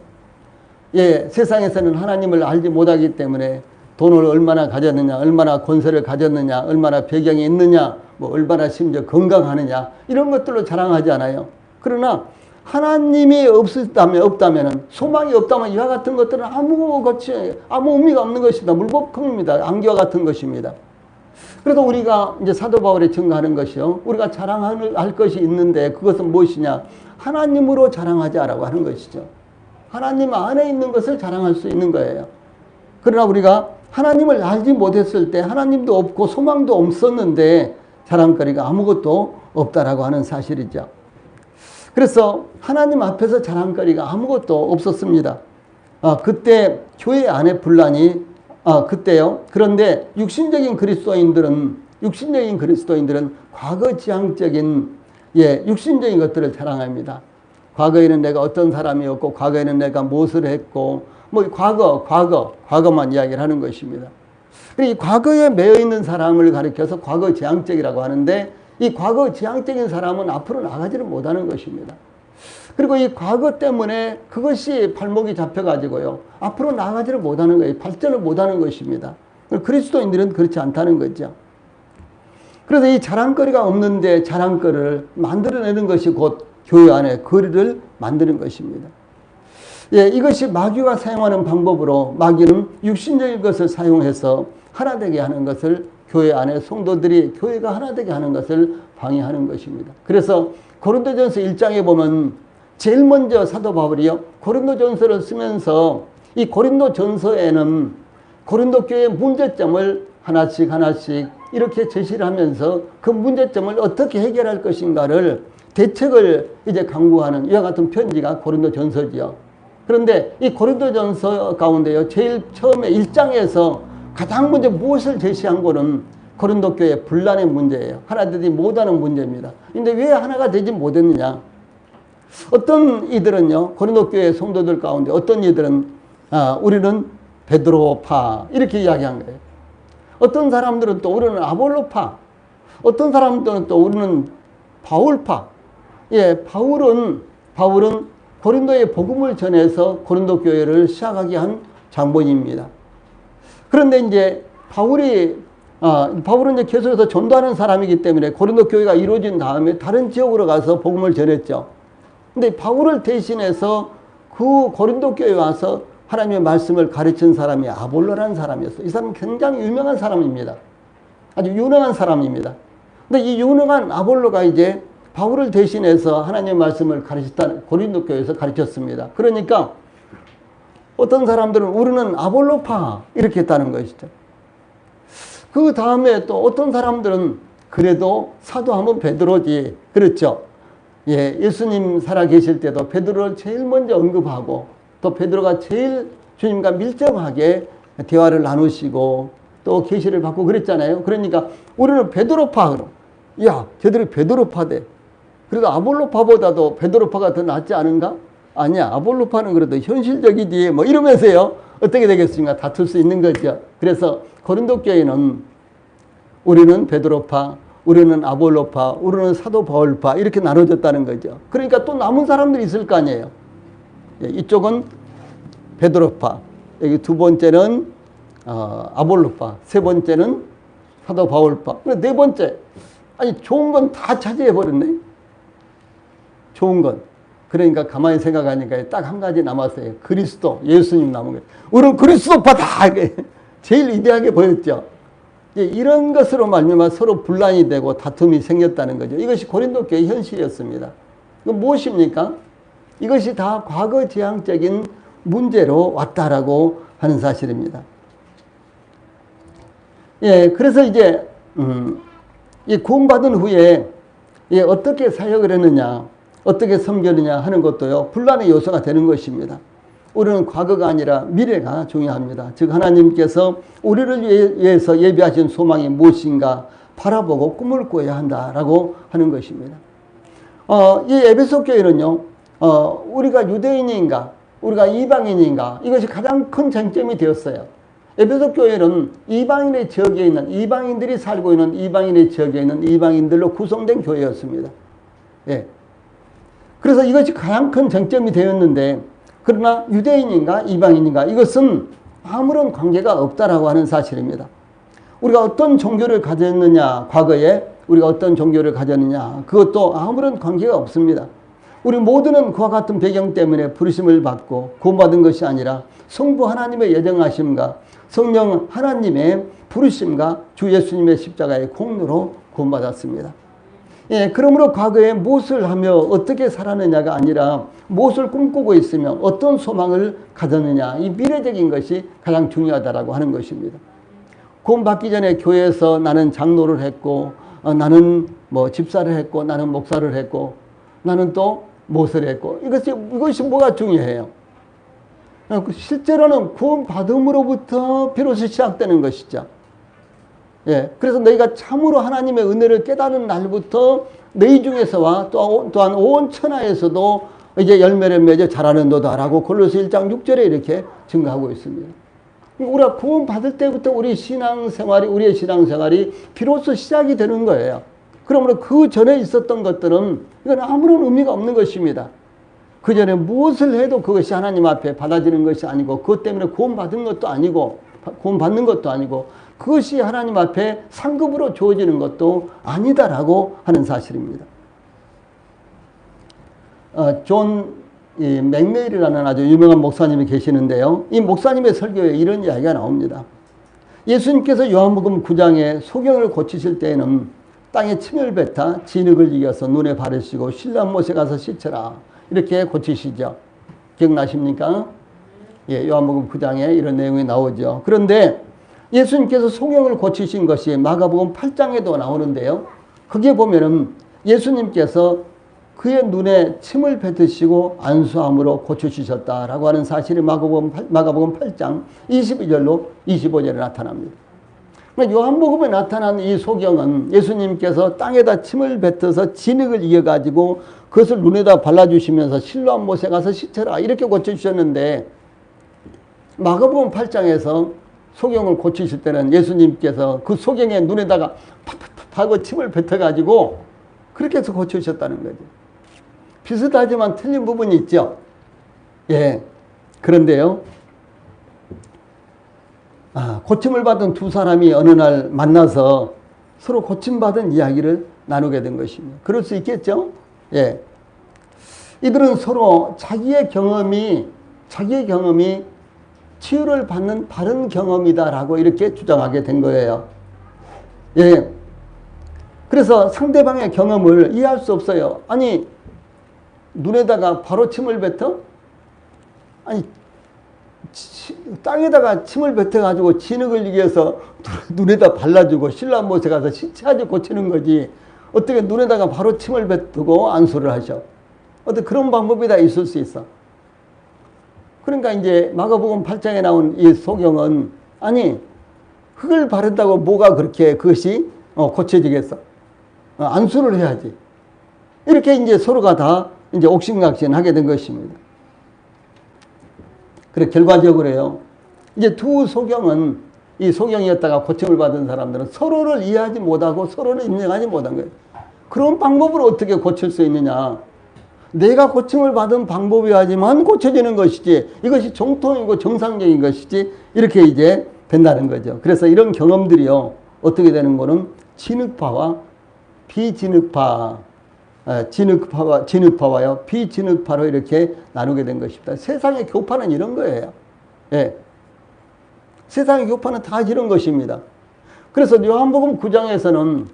[SPEAKER 1] 예, 세상에서는 하나님을 알지 못하기 때문에 돈을 얼마나 가졌느냐, 얼마나 권세를 가졌느냐, 얼마나 배경이 있느냐, 뭐 얼마나 심지어 건강하느냐 이런 것들로 자랑하지 않아요. 그러나 하나님이 없다면, 소망이 없다면 이와 같은 것들은 아무 의미가 없는 것입니다. 물법空입니다. 안개와 같은 것입니다. 그래도 우리가 이제 사도 바울이 증거하는 것이요, 우리가 자랑할 것이 있는데 그것은 무엇이냐? 하나님으로 자랑하자라고 하는 것이죠. 하나님 안에 있는 것을 자랑할 수 있는 거예요. 그러나 우리가 하나님을 알지 못했을 때 하나님도 없고 소망도 없었는데 자랑거리가 아무것도 없다라고 하는 사실이죠. 그래서 하나님 앞에서 자랑거리가 아무것도 없었습니다. 그때 교회 안에 분란이 그때요. 그런데 육신적인 그리스도인들은 과거지향적인 육신적인 것들을 자랑합니다. 과거에는 내가 어떤 사람이었고, 과거에는 내가 무엇을 했고, 뭐 과거만 이야기를 하는 것입니다. 이 과거에 매여 있는 사람을 가리켜서 과거지향적이라고 하는데, 이 과거지향적인 사람은 앞으로 나가지를 못하는 것입니다. 그리고 이 과거 때문에 그것이 발목이 잡혀가지고요, 앞으로 나가지를 못하는 거예요. 발전을 못하는 것입니다. 그리스도인들은 그렇지 않다는 거죠. 그래서 이 자랑거리가 없는데 자랑거리를 만들어내는 것이 곧 교회 안에 거리를 만드는 것입니다. 이것이 마귀가 사용하는 방법으로, 마귀는 육신적인 것을 사용해서 하나 되게 하는 것을, 교회 안에 성도들이 교회가 하나 되게 하는 것을 방해하는 것입니다. 그래서 고린도전서 1장에 보면 제일 먼저 사도 바울이요, 고린도전서를 쓰면서 이 고린도전서에는 고린도 교회의 문제점을 하나씩 이렇게 제시를 하면서 그 문제점을 어떻게 해결할 것인가를 대책을 이제 강구하는 이와 같은 편지가 고린도전서지요. 그런데 이 고린도전서 가운데요, 제일 처음에 1장에서 가장 먼저 무엇을 제시한 거는 고린도 교회 분란의 문제예요. 하나 되지 못하는 문제입니다. 근데 왜 하나가 되지 못했느냐? 어떤 이들은요, 고린도 교회 성도들 가운데 어떤 이들은 우리는 베드로파 이렇게 이야기한 거예요. 어떤 사람들은 또 우리는 아볼로파, 어떤 사람들은 또 우리는 바울파. 바울은 고린도의 복음을 전해서 고린도 교회를 시작하게 한 장본입니다. 그런데 이제 바울은 이제 계속해서 전도하는 사람이기 때문에 고린도 교회가 이루어진 다음에 다른 지역으로 가서 복음을 전했죠. 근데 바울을 대신해서 그 고린도 교회에 와서 하나님의 말씀을 가르친 사람이 아볼로라는 사람이었어요. 이 사람은 굉장히 유명한 사람입니다. 아주 유능한 사람입니다. 근데 이 유능한 아볼로가 이제 바울을 대신해서 하나님의 말씀을 가르쳤다는, 고린도 교회에서 가르쳤습니다. 그러니까 어떤 사람들은 우리는 아볼로파 이렇게 했다는 것이죠. 그 다음에 또 어떤 사람들은 그래도 사도하면 베드로지, 그렇죠. 예수님 살아계실 때도 베드로를 제일 먼저 언급하고, 또 베드로가 제일 주님과 밀접하게 대화를 나누시고 또 계시를 받고 그랬잖아요. 그러니까 우리는 베드로파, 그럼 야, 쟤들이 베드로파대. 그래도 아볼로파보다도 베드로파가 더 낫지 않은가? 아니야, 아볼로파는 그래도 현실적이지 뭐 이러면서요, 어떻게 되겠습니까? 다툴 수 있는 거죠. 그래서 고린도 교회는 우리는 베드로파, 우리는 아볼로파, 우리는 사도 바울파 이렇게 나눠졌다는 거죠. 그러니까 또 남은 사람들이 있을 거 아니에요. 이쪽은 베드로파, 여기 두 번째는 아볼로파, 세 번째는 사도 바울파, 네 번째, 아니 좋은 건 다 차지해버렸네. 좋은 건. 그러니까 가만히 생각하니까 딱 한 가지 남았어요. 그리스도, 예수님 남은 거예요. 우리는 그리스도파다. 제일 위대하게 보였죠. 이런 것으로 말미암아 서로 분란이 되고 다툼이 생겼다는 거죠. 이것이 고린도 교회의 현실이었습니다. 이건 무엇입니까? 이것이 다 과거지향적인 문제로 왔다라고 하는 사실입니다. 그래서 이제 구원받은 후에 어떻게 사역을 했느냐, 어떻게 섬겼느냐 하는 것도요, 분란의 요소가 되는 것입니다. 우리는 과거가 아니라 미래가 중요합니다. 즉 하나님께서 우리를 위해서 예비하신 소망이 무엇인가 바라보고 꿈을 꿔야 한다라고 하는 것입니다. 이 에베소 교회는요, 우리가 유대인인가 우리가 이방인인가 이것이 가장 큰 쟁점이 되었어요. 에베소 교회는 이방인의 지역에 있는, 이방인들이 살고 있는 이방인의 지역에 있는 이방인들로 구성된 교회였습니다. 그래서 이것이 가장 큰 쟁점이 되었는데, 그러나 유대인인가 이방인인가 이것은 아무런 관계가 없다라고 하는 사실입니다. 우리가 어떤 종교를 가졌느냐, 과거에 우리가 어떤 종교를 가졌느냐, 그것도 아무런 관계가 없습니다. 우리 모두는 그와 같은 배경 때문에 부르심을 받고 구원받은 것이 아니라 성부 하나님의 예정하심과 성령 하나님의 부르심과 주 예수님의 십자가의 공로로 구원받았습니다. 예, 그러므로 과거에 무엇을 하며 어떻게 살았느냐가 아니라 무엇을 꿈꾸고 있으며 어떤 소망을 가졌느냐, 이 미래적인 것이 가장 중요하다라고 하는 것입니다. 구원받기 전에 교회에서 나는 장로를 했고, 나는 뭐 집사를 했고, 나는 목사를 했고, 나는 또 무엇을 했고, 이것이 뭐가 중요해요? 실제로는 구원받음으로부터 비로소 시작되는 것이죠. 예, 그래서 너희가 참으로 하나님의 은혜를 깨닫는 날부터 너희 중에서와 또한 온 천하에서도 이제 열매를 맺어 자라는도다라고 골로새 1장 6절에 이렇게 증거하고 있습니다. 우리가 구원받을 때부터 우리의 신앙생활이 비로소 시작이 되는 거예요. 그러므로 그 전에 있었던 것들은 이건 아무런 의미가 없는 것입니다. 그 전에 무엇을 해도 그것이 하나님 앞에 받아지는 것이 아니고, 그것 때문에 구원받은 것도 아니고, 구원받는 것도 아니고, 그것이 하나님 앞에 상급으로 주어지는 것도 아니다라고 하는 사실입니다. 존 맥메일이라는 아주 유명한 목사님이 계시는데요. 이 목사님의 설교에 이런 이야기가 나옵니다. 예수님께서 요한복음 9장에 소경을 고치실 때에는 땅에 침을 뱉어 진흙을 이겨서 눈에 바르시고 신랑 못에 가서 씻으라, 이렇게 고치시죠. 기억나십니까? 예, 요한복음 9장에 이런 내용이 나오죠. 그런데 예수님께서 소경을 고치신 것이 마가복음 8장에도 나오는데요. 거기에 보면은 예수님께서 그의 눈에 침을 뱉으시고 안수함으로 고쳐주셨다라고 하는 사실이 마가복음 8장 22절로 25절에 나타납니다. 요한복음에 나타난 이 소경은 예수님께서 땅에다 침을 뱉어서 진흙을 이어가지고 그것을 눈에다 발라주시면서 실로암 못에 가서 씻어라, 이렇게 고쳐주셨는데, 마가복음 8장에서 소경을 고치실 때는 예수님께서 그 소경의 눈에다가 팍팍팍 하고 침을 뱉어가지고 그렇게 해서 고쳐주셨다는 거죠. 비슷하지만 틀린 부분이 있죠. 예. 그런데요, 고침을 받은 두 사람이 어느 날 만나서 서로 고침받은 이야기를 나누게 된 것입니다. 그럴 수 있겠죠? 예. 이들은 서로 자기의 경험이 치유를 받는 바른 경험이다라고 이렇게 주장하게 된 거예요. 예. 그래서 상대방의 경험을 이해할 수 없어요. 아니, 눈에다가 바로 침을 뱉어? 아니, 땅에다가 침을 뱉어가지고 진흙을 이겨서 눈에다 발라주고 신랑 못에 가서 씻어야지 고치는 거지. 어떻게 눈에다가 바로 침을 뱉고 안수를 하셔? 어떻게 그런 방법이 다 있을 수 있어? 그러니까 이제 마가복음 8장에 나온 이 소경은, 아니, 흙을 바른다고 뭐가 그렇게 그것이 고쳐지겠어? 안수를 해야지. 이렇게 이제 서로가 다 이제 옥신각신하게 된 것입니다. 그래, 결과적으로요, 이제 두 소경은, 이 소경이었다가 고침을 받은 사람들은 서로를 이해하지 못하고 서로를 인정하지 못한 거예요. 그런 방법으로 어떻게 고칠 수 있느냐? 내가 고침을 받은 방법이야지만 고쳐지는 것이지, 이것이 정통이고 정상적인 것이지, 이렇게 이제 된다는 거죠. 그래서 이런 경험들이요, 어떻게 되는 거는 진흙파와 비진흙파, 진흙파와요, 비진흙파로 이렇게 나누게 된 것입니다. 세상의 교파는 이런 거예요. 예. 세상의 교파는 다 이런 것입니다. 그래서 요한복음 9장에서는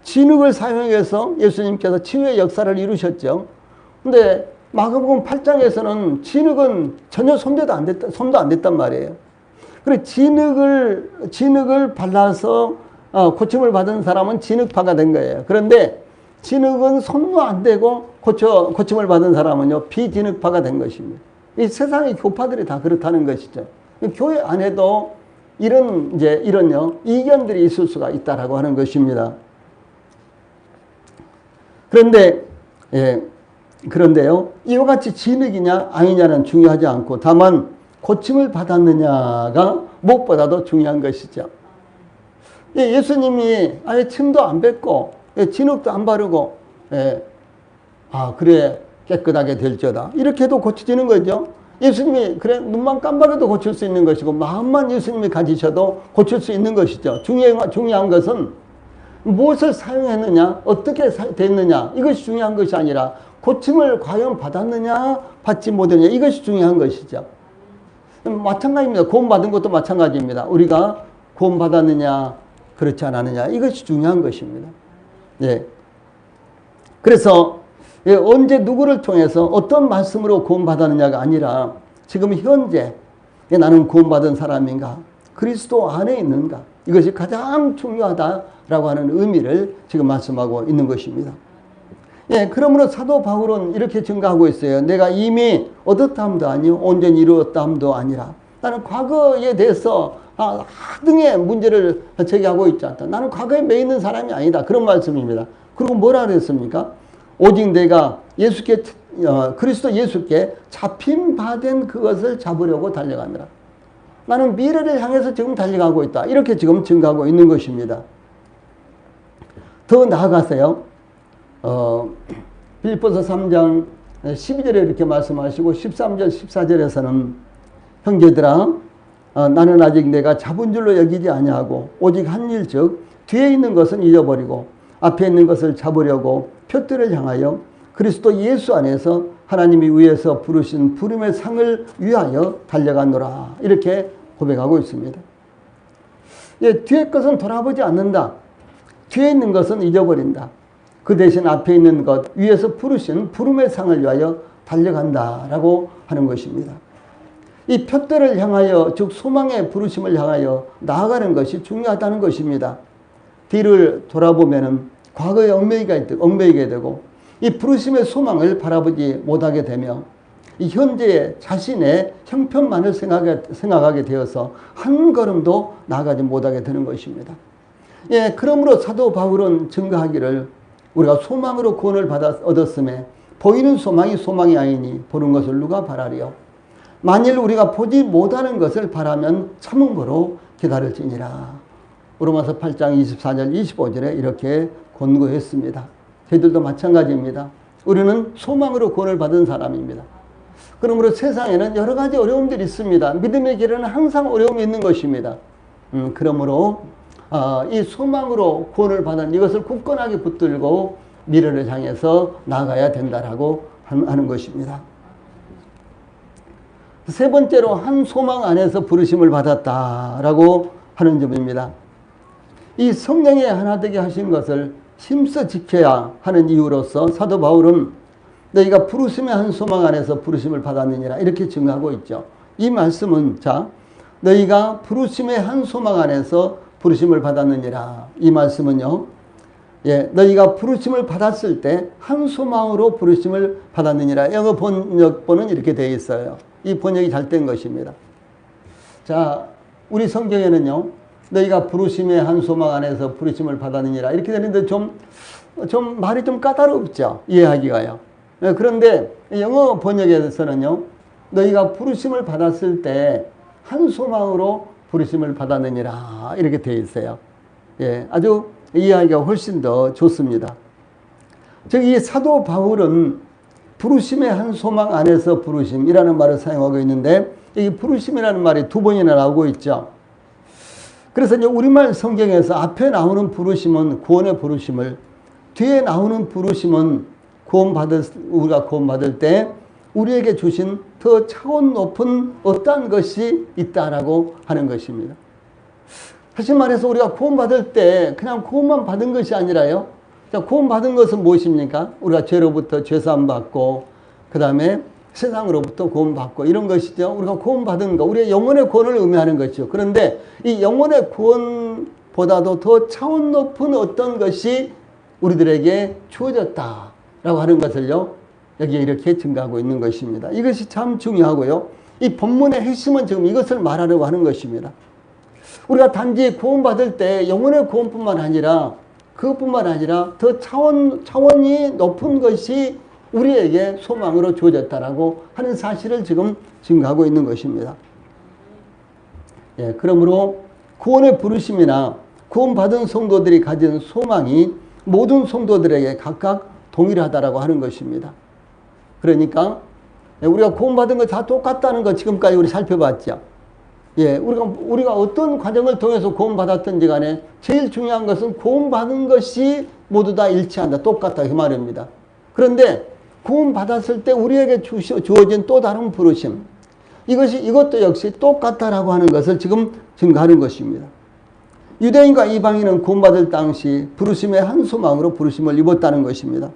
[SPEAKER 1] 진흙을 사용해서 예수님께서 치유의 역사를 이루셨죠. 근데 마가복음 8장에서는 진흙은 전혀 손도 안 댔단 말이에요. 그래, 진흙을 발라서 고침을 받은 사람은 진흙파가 된 거예요. 그런데 진흙은 손도 안 대고 고침을 받은 사람은요, 비진흙파가 된 것입니다. 이 세상의 교파들이 다 그렇다는 것이죠. 교회 안에도 이런요, 이견들이 있을 수가 있다라고 하는 것입니다. 그런데요, 이와 같이 진흙이냐 아니냐는 중요하지 않고, 다만 고침을 받았느냐가 무엇보다도 중요한 것이죠. 예수님이 아예 침도 안 뱉고 진흙도 안 바르고, 그래 깨끗하게 될지어다, 이렇게 해도 고쳐지는 거죠. 예수님이 그래 눈만 깜빡여도 고칠 수 있는 것이고, 마음만 예수님이 가지셔도 고칠 수 있는 것이죠. 중요한 것은 무엇을 사용했느냐, 어떻게 됐느냐, 이것이 중요한 것이 아니라 고침을 과연 받았느냐, 받지 못했느냐, 이것이 중요한 것이죠. 마찬가지입니다. 구원받은 것도 마찬가지입니다. 우리가 구원받았느냐, 그렇지 않았느냐, 이것이 중요한 것입니다. 예. 그래서 언제 누구를 통해서 어떤 말씀으로 구원받았느냐가 아니라 지금 현재 나는 구원받은 사람인가, 그리스도 안에 있는가, 이것이 가장 중요하다라고 하는 의미를 지금 말씀하고 있는 것입니다. 예, 그러므로 사도 바울은 이렇게 증가하고 있어요. 내가 이미 얻었다함도 아니요, 온전히 이루었다함도 아니라, 나는 과거에 대해서 하등의 문제를 제기하고 있지 않다. 나는 과거에 매 있는 사람이 아니다. 그런 말씀입니다. 그리고 뭐라 그랬습니까? 오직 내가 예수께, 그리스도 예수께 잡힌 바 된 그것을 잡으려고 달려가느라. 나는 미래를 향해서 지금 달려가고 있다. 이렇게 지금 증가하고 있는 것입니다. 더 나아가서요. 빌립보서 3장 12절에 이렇게 말씀하시고 13절 14절에서는 형제들아, 나는 아직 내가 잡은 줄로 여기지 아니하고 오직 한 일 즉 뒤에 있는 것은 잊어버리고 앞에 있는 것을 잡으려고 표대를 향하여 그리스도 예수 안에서 하나님이 위에서 부르신 부름의 상을 위하여 달려가노라. 이렇게 고백하고 있습니다. 예, 뒤에 것은 돌아보지 않는다. 뒤에 있는 것은 잊어버린다. 그 대신 앞에 있는 것, 위에서 부르신 부름의 상을 위하여 달려간다라고 하는 것입니다. 이 표대를 향하여, 즉 소망의 부르심을 향하여 나아가는 것이 중요하다는 것입니다. 뒤를 돌아보면은 과거에 얽매이게 되고 이 부르심의 소망을 바라보지 못하게 되며 이 현재의 자신의 형편만을 생각하게 되어서 한 걸음도 나아가지 못하게 되는 것입니다. 예, 그러므로 사도 바울은 증거하기를 우리가 소망으로 구원을 얻었음에 보이는 소망이 소망이 아니니 보는 것을 누가 바라리요. 만일 우리가 보지 못하는 것을 바라면 참음으로 기다릴지니라. 로마서 8장 24절 25절에 이렇게 권고했습니다. 저희들도 마찬가지입니다. 우리는 소망으로 구원을 받은 사람입니다. 그러므로 세상에는 여러 가지 어려움들이 있습니다. 믿음의 길에는 항상 어려움이 있는 것입니다. 그러므로 이 소망으로 구원을 받은 이것을 굳건하게 붙들고 미래를 향해서 나아가야 된다라고 하는 것입니다. 세 번째로 한 소망 안에서 부르심을 받았다라고 하는 점입니다. 이 성령의 하나 되게 하신 것을 힘써 지켜야 하는 이유로서 사도 바울은 너희가 부르심의 한 소망 안에서 부르심을 받았느니라 이렇게 증거하고 있죠. 이 말씀은 자, 너희가 부르심의 한 소망 안에서 부르심을 받았느니라. 이 말씀은요, 예, 너희가 부르심을 받았을 때 한 소망으로 부르심을 받았느니라. 영어 번역본은 이렇게 되어 있어요. 이 번역이 잘된 것입니다. 자, 우리 성경에는요, 너희가 부르심의 한 소망 안에서 부르심을 받았느니라 이렇게 되는데 좀 말이 좀 까다롭죠. 이해하기가요. 예, 그런데 영어 번역에서는요, 너희가 부르심을 받았을 때 한 소망으로 부르심을 받았느니라 이렇게 되어 있어요. 예, 아주 이해하기가 훨씬 더 좋습니다. 즉 이 사도 바울은 부르심의 한 소망 안에서 부르심이라는 말을 사용하고 있는데 이 부르심이라는 말이 두 번이나 나오고 있죠. 그래서 이제 우리말 성경에서 앞에 나오는 부르심은 구원의 부르심을, 뒤에 나오는 부르심은 우리가 구원받을 때 우리에게 주신 더 차원 높은 어떠한 것이 있다라고 하는 것입니다. 다시 말해서 우리가 구원받을 때 그냥 구원만 받은 것이 아니라요. 구원받은 것은 무엇입니까? 우리가 죄로부터 죄사함 받고 그 다음에 세상으로부터 구원받고 이런 것이죠. 우리가 구원받은 것, 우리의 영혼의 구원을 의미하는 것이죠. 그런데 이 영혼의 구원보다도 더 차원 높은 어떤 것이 우리들에게 주어졌다라고 하는 것을요, 여기에 이렇게 증가하고 있는 것입니다. 이것이 참 중요하고요. 이 본문의 핵심은 지금 이것을 말하려고 하는 것입니다. 우리가 단지 구원받을 때 영혼의 구원뿐만 아니라 그것뿐만 아니라 더 차원이 높은 것이 우리에게 소망으로 주어졌다라고 하는 사실을 지금 증거하고 있는 것입니다. 예, 그러므로 구원의 부르심이나 구원받은 성도들이 가진 소망이 모든 성도들에게 각각 동일하다라고 하는 것입니다. 그러니까 우리가 구원받은 거 다 똑같다는 거 지금까지 우리 살펴봤죠. 예, 우리가 어떤 과정을 통해서 구원받았든지 간에 제일 중요한 것은 구원받은 것이 모두 다 일치한다. 똑같다. 그 말입니다. 그런데 구원받았을 때 우리에게 주어진 또 다른 부르심. 이것도 역시 똑같다라고 하는 것을 지금 증거하는 것입니다. 유대인과 이방인은 구원받을 당시 부르심의 한 소망으로 부르심을 입었다는 것입니다.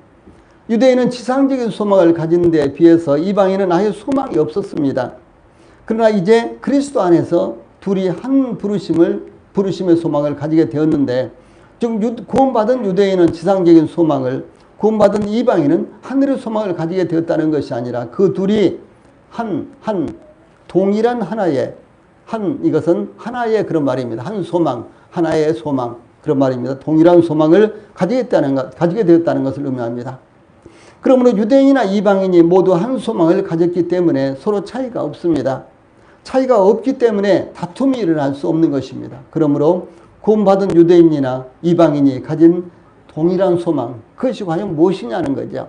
[SPEAKER 1] 유대인은 지상적인 소망을 가진 데에 비해서 이방인은 아예 소망이 없었습니다. 그러나 이제 그리스도 안에서 둘이 한 부르심의 소망을 가지게 되었는데, 즉 구원받은 유대인은 지상적인 소망을, 구원받은 이방인은 하늘의 소망을 가지게 되었다는 것이 아니라 그 둘이 동일한 하나의, 이것은 하나의 그런 말입니다. 한 소망, 하나의 소망, 그런 말입니다. 동일한 소망을 가지게 되었다는 것을 의미합니다. 그러므로 유대인이나 이방인이 모두 한 소망을 가졌기 때문에 서로 차이가 없습니다. 차이가 없기 때문에 다툼이 일어날 수 없는 것입니다. 그러므로 구원받은 유대인이나 이방인이 가진 동일한 소망, 그것이 과연 무엇이냐는 거죠.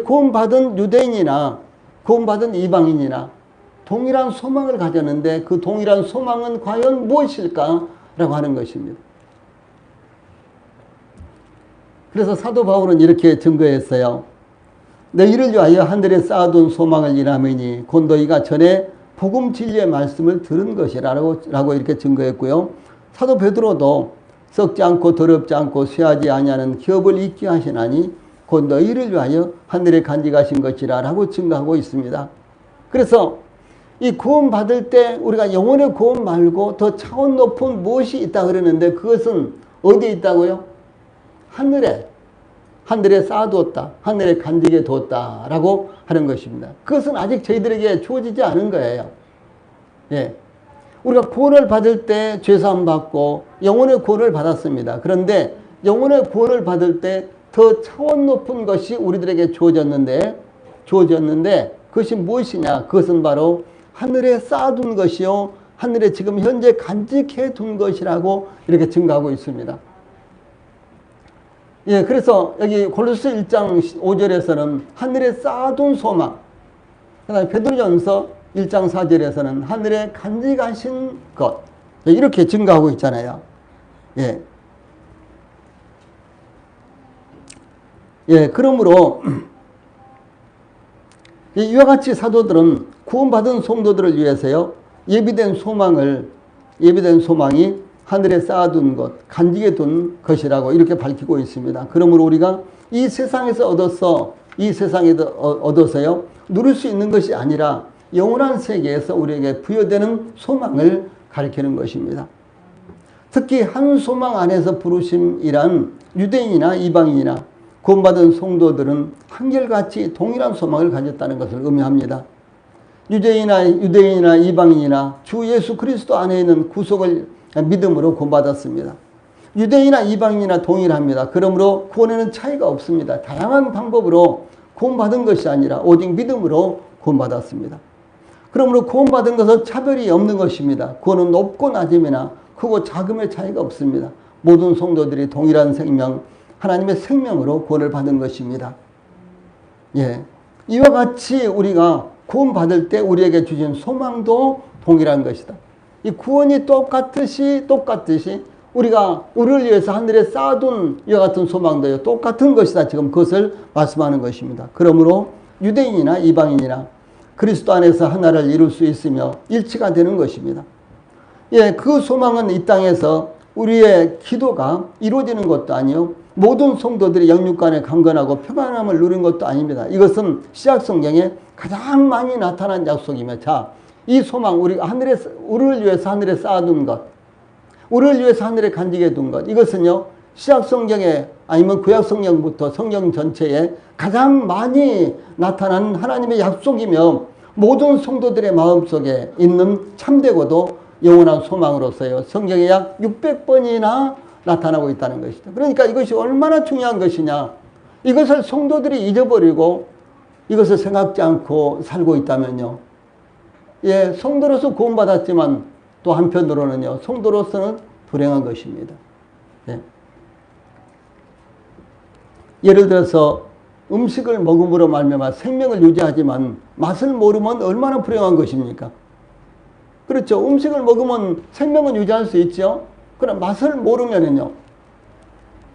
[SPEAKER 1] 구원받은 유대인이나 구원받은 이방인이나 동일한 소망을 가졌는데 그 동일한 소망은 과연 무엇일까라고 하는 것입니다. 그래서 사도 바울은 이렇게 증거했어요. 너희를 위하여 하늘에 쌓아둔 소망을 인함이니 곧 너희가 전에 복음 진리의 말씀을 들은 것이라고 이렇게 증거했고요. 사도 베드로도 썩지 않고 더럽지 않고 쇠하지 아니하는 기업을 잊게 하시나니 곧 너희를 위하여 하늘에 간직하신 것이라고 증거하고 있습니다. 그래서 이 구원 받을 때 우리가 영혼의 구원 말고 더 차원 높은 무엇이 있다 그러는데 그것은 어디에 있다고요? 하늘에 쌓아두었다. 하늘에 간직해 두었다라고 하는 것입니다. 그것은 아직 저희들에게 주어지지 않은 거예요. 예. 우리가 구원을 받을 때 죄사함 받고 영혼의 구원을 받았습니다. 그런데 영혼의 구원을 받을 때 더 차원 높은 것이 우리들에게 주어졌는데 그것이 무엇이냐? 그것은 바로 하늘에 쌓아둔 것이요. 하늘에 지금 현재 간직해 둔 것이라고 이렇게 증거하고 있습니다. 예, 그래서 여기 골로새 1장 5절에서는 하늘에 쌓아둔 소망, 그 다음에 베드로전서 1장 4절에서는 하늘에 간직하신 것, 이렇게 증거하고 있잖아요. 예. 예, 그러므로 이와 같이 사도들은 구원받은 성도들을 위해서요, 예비된 소망이 하늘에 쌓아둔 것, 간직해 둔 것이라고 이렇게 밝히고 있습니다. 그러므로 우리가 이 세상에서 얻어서요, 누릴 수 있는 것이 아니라 영원한 세계에서 우리에게 부여되는 소망을 가리키는 것입니다. 특히 한 소망 안에서 부르심이란 유대인이나 이방인이나 구원받은 성도들은 한결같이 동일한 소망을 가졌다는 것을 의미합니다. 유대인이나 이방인이나 주 예수 그리스도 안에 있는 구속을 믿음으로 구원받았습니다. 유대인이나 이방인이나 동일합니다. 그러므로 구원에는 차이가 없습니다. 다양한 방법으로 구원받은 것이 아니라 오직 믿음으로 구원받았습니다. 그러므로 구원받은 것은 차별이 없는 것입니다. 구원은 높고 낮음이나 크고 작음의 차이가 없습니다. 모든 성도들이 동일한 생명, 하나님의 생명으로 구원을 받은 것입니다. 예. 이와 같이 우리가 구원받을 때 우리에게 주신 소망도 동일한 것이다. 이 구원이 똑같듯이 우리가 우리를 위해서 하늘에 쌓아둔 이와 같은 소망도요, 똑같은 것이다. 지금 그것을 말씀하는 것입니다. 그러므로 유대인이나 이방인이나 그리스도 안에서 하나를 이룰 수 있으며 일치가 되는 것입니다. 예, 그 소망은 이 땅에서 우리의 기도가 이루어지는 것도 아니요, 모든 성도들이 영육간에 강건하고 평안함을 누린 것도 아닙니다. 이것은 시약 성경에 가장 많이 나타난 약속이며, 자, 이 소망, 우리를 위해서 하늘에 쌓아둔 것, 우리를 위해서 하늘에 간직해 둔 것, 이것은요, 시약 성경에 아니면 구약 성경부터 성경 전체에 가장 많이 나타난 하나님의 약속이며 모든 성도들의 마음속에 있는 참되고도 영원한 소망으로서요, 성경에 약 600번이나 나타나고 있다는 것이죠. 그러니까 이것이 얼마나 중요한 것이냐, 이것을 성도들이 잊어버리고 이것을 생각지 않고 살고 있다면요, 예, 성도로서 구원받았지만 또 한편으로는요, 성도로서는 불행한 것입니다. 예. 예를 들어서 음식을 먹음으로 말미암아 생명을 유지하지만 맛을 모르면 얼마나 불행한 것입니까? 그렇죠. 음식을 먹으면 생명은 유지할 수 있죠. 그러나 맛을 모르면은요,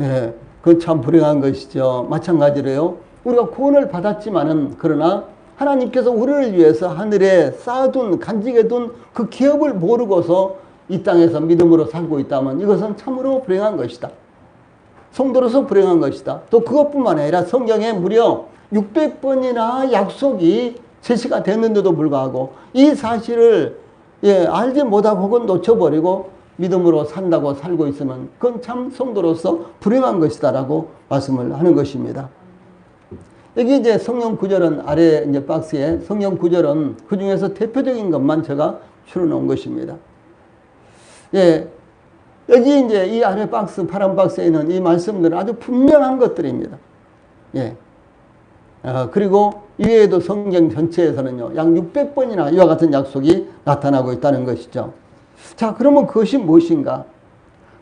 [SPEAKER 1] 예, 그건 참 불행한 것이죠. 마찬가지로요, 우리가 구원을 받았지만은 그러나 하나님께서 우리를 위해서 하늘에 쌓아둔 간직해둔 그 기업을 모르고서 이 땅에서 믿음으로 살고 있다면 이것은 참으로 불행한 것이다. 성도로서 불행한 것이다. 또 그것뿐만 아니라 성경에 무려 600번이나 약속이 제시가 됐는데도 불구하고 이 사실을 알지 못하고 혹은 놓쳐버리고 믿음으로 산다고 살고 있으면 그건 참 성도로서 불행한 것이다라고 말씀을 하는 것입니다. 여기 이제 성경 구절은 아래 이제 박스에 성경 구절은 그 중에서 대표적인 것만 제가 줄여놓은 것입니다. 여기 이제 이 아래 박스, 파란 박스에 있는 이 말씀들은 아주 분명한 것들입니다. 그리고 이외에도 성경 전체에서는요, 약 600번이나 이와 같은 약속이 나타나고 있다는 것이죠. 자, 그러면 그것이 무엇인가?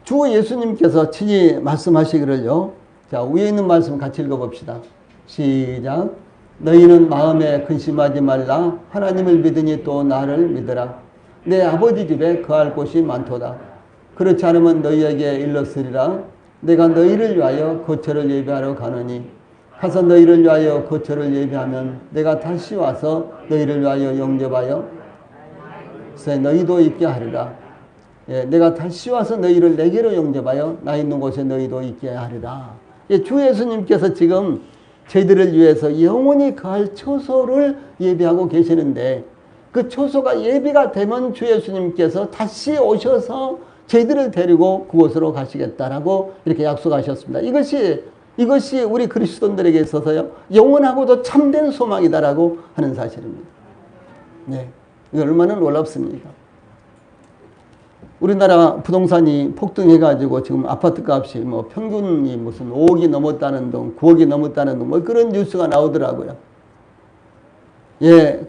[SPEAKER 1] 주 예수님께서 친히 말씀하시기를요. 자, 위에 있는 말씀 같이 읽어봅시다. 시작. 너희는 마음에 근심하지 말라. 하나님을 믿으니 또 나를 믿으라. 내 아버지 집에 거할 곳이 많도다. 그렇지 않으면 너희에게 일렀으리라. 내가 너희를 위하여 거처를 예비하러 가느니 가서 너희를 위하여 거처를 예비하면 내가 다시 와서 너희를 위하여 영접하여 너희도 있게 하리라. 내가 다시 와서 너희를 내게로 영접하여 나 있는 곳에 너희도 있게 하리라. 주 예수님께서 지금 저희들을 위해서 영원히 거할 처소를 예비하고 계시는데 그 처소가 예비가 되면 주 예수님께서 다시 오셔서 저희들을 데리고 그곳으로 가시겠다라고 이렇게 약속하셨습니다. 이것이 우리 그리스도인들에게 있어서요, 영원하고도 참된 소망이다라고 하는 사실입니다. 이게 얼마나 놀랍습니까? 우리나라 부동산이 폭등해가지고 지금 아파트 값이 뭐 평균이 무슨 5억이 넘었다는 등, 9억이 넘었다는 등, 뭐 그런 뉴스가 나오더라고요.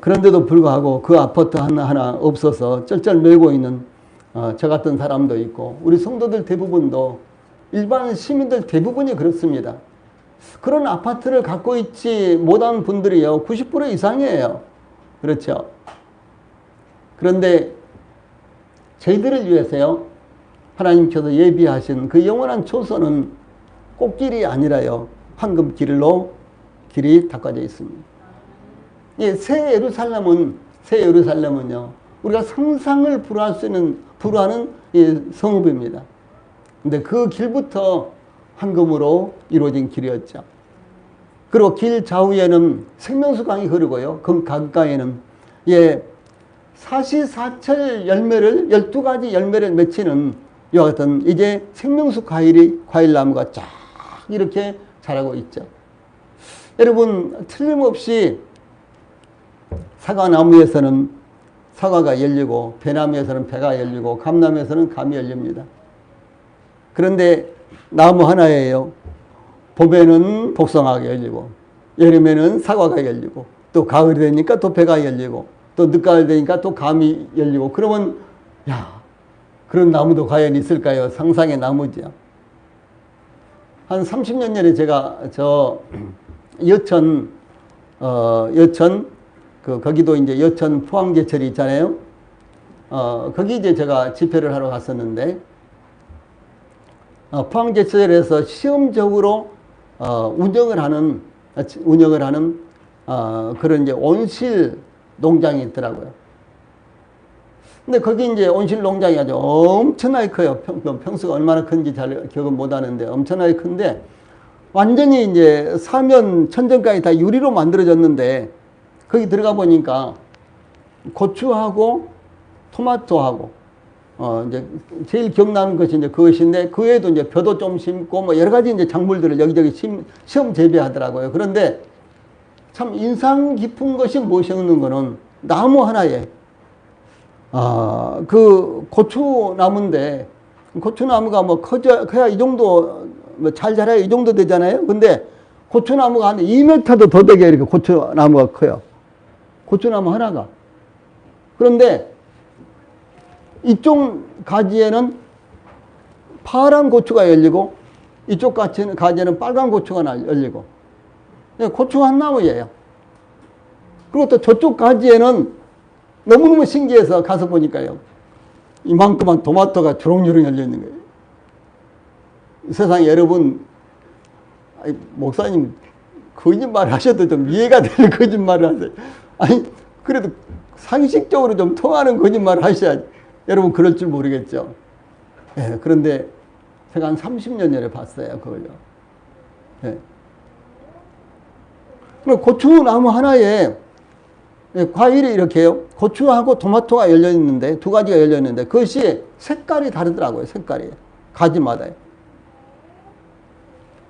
[SPEAKER 1] 그런데도 불구하고 그 아파트 하나 없어서 쩔쩔매고 있는 저 같은 사람도 있고, 우리 성도들 대부분도 일반 시민들 대부분이 그렇습니다. 그런 아파트를 갖고 있지 못한 분들이요, 90% 이상이에요. 그렇죠. 그런데 저희들을 위해서요, 하나님께서 예비하신 그 영원한 초소는 꽃길이 아니라요, 황금길로 길이 닦아져 있습니다. 새 예루살렘은요, 우리가 상상을 불허하는 성읍입니다. 근데 그 길부터 황금으로 이루어진 길이었죠. 그리고 길 좌우에는 생명수 강이 흐르고요, 그 가까이에는 사시사철 열매를 12가지 열매를 맺히는 이와 같은 이제 생명수 과일나무가 쫙 이렇게 자라고 있죠. 여러분, 틀림없이 사과나무에서는 사과가 열리고, 배나무에서는 배가 열리고, 감나무에서는 감이 열립니다. 그런데 나무 하나예요, 봄에는 복숭아가 열리고, 여름에는 사과가 열리고, 또 가을이 되니까 또 배가 열리고, 또 늦가을 되니까 또 감이 열리고, 그러면 그런 나무도 과연 있을까요? 상상의 나무죠. 한 30년 전에 제가 여천 거기도 이제 여천 포항제철이 있잖아요. 거기 이제 제가 집회를 하러 갔었는데, 포항제철에서 시험적으로 운영을 하는 그런 이제 온실 농장이 있더라고요. 근데 거기 이제 온실 농장이 아주 엄청나게 커요. 평수가 얼마나 큰지 잘 기억은 못 하는데 엄청나게 큰데, 완전히 이제 사면 천정까지 다 유리로 만들어졌는데, 거기 들어가 보니까 고추하고 토마토하고 이제 제일 기억나는 것이 이제 그것인데, 그 외에도 이제 벼도 좀 심고 뭐 여러 가지 이제 작물들을 여기저기 시험 재배하더라고요. 그런데 참 인상 깊은 것이 무엇이었는 거는 나무 하나에 그 고추나무인데, 고추나무가 뭐 커야 이 정도 뭐 잘 자라야 이 정도 되잖아요. 근데 고추나무가 한 2m도 더 되게 이렇게 고추나무가 커요. 고추나무 하나가. 그런데 이쪽 가지에는 파란 고추가 열리고, 이쪽 가지에는 빨간 고추가 열리고, 고추 한 나무예요. 그리고 또 저쪽 가지에는 너무너무 신기해서 가서 보니까요, 이만큼만 토마토가 주렁주렁 열려 있는 거예요. 세상에 여러분, 목사님 거짓말 하셔도 좀 이해가 되는 거짓말을 하세요. 아니, 그래도 상식적으로 좀 통하는 거짓말을 하셔야지. 여러분, 그럴 줄 모르겠죠. 예, 그런데 제가 한 30년 전에 봤어요, 그걸요. 예. 고추나무 하나에 과일이 이렇게요. 고추하고 토마토가 열려 있는데, 두 가지가 열려 있는데, 그것이 색깔이 다르더라고요, 색깔이. 가지마다.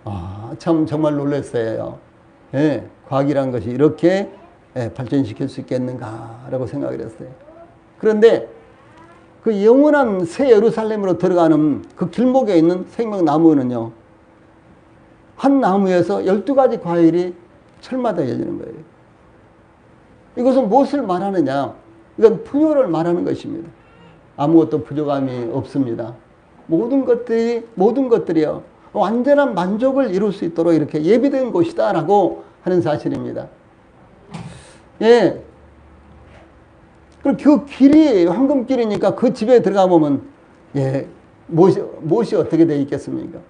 [SPEAKER 1] 아, 참, 정말 놀랐어요. 예, 과학이라는 것이 이렇게 발전시킬 수 있겠는가라고 생각을 했어요. 그런데 그 영원한 새 예루살렘으로 들어가는 그 길목에 있는 생명나무는요, 한 나무에서 12가지 과일이 철마다 열리는 거예요. 이것은 무엇을 말하느냐? 이건 풍요를 말하는 것입니다. 아무것도 부족함이 없습니다. 모든 것들이요, 완전한 만족을 이룰 수 있도록 이렇게 예비된 곳이다라고 하는 사실입니다. 예. 그럼 그 길이 황금길이니까 그 집에 들어가 보면, 예, 무엇이 어떻게 되어 있겠습니까?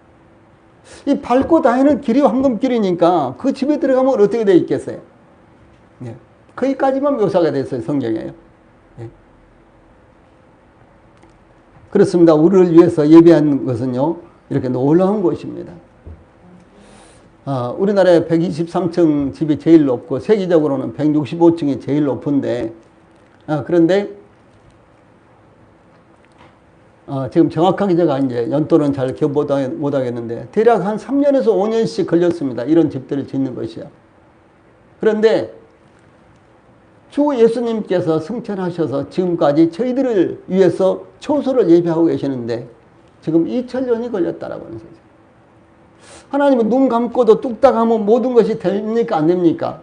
[SPEAKER 1] 이 밟고 다니는 길이 황금길이니까 그 집에 들어가면 어떻게 되어 있겠어요? 예. 거기까지만 묘사가 됐어요, 성경에요. 예. 그렇습니다. 우리를 위해서 예비한 것은요, 이렇게 놀라운 곳입니다. 우리나라에 123층 집이 제일 높고, 세계적으로는 165층이 제일 높은데, 그런데, 지금 정확하게 제가 이제 연도는 잘 기억 못하겠는데, 대략 한 3년에서 5년씩 걸렸습니다. 이런 집들을 짓는 것이요. 그런데, 주 예수님께서 승천하셔서 지금까지 저희들을 위해서 초소를 예비하고 계시는데, 지금 2000년이 걸렸다라고 하는 거죠. 하나님은 눈 감고도 뚝딱 하면 모든 것이 됩니까? 안 됩니까?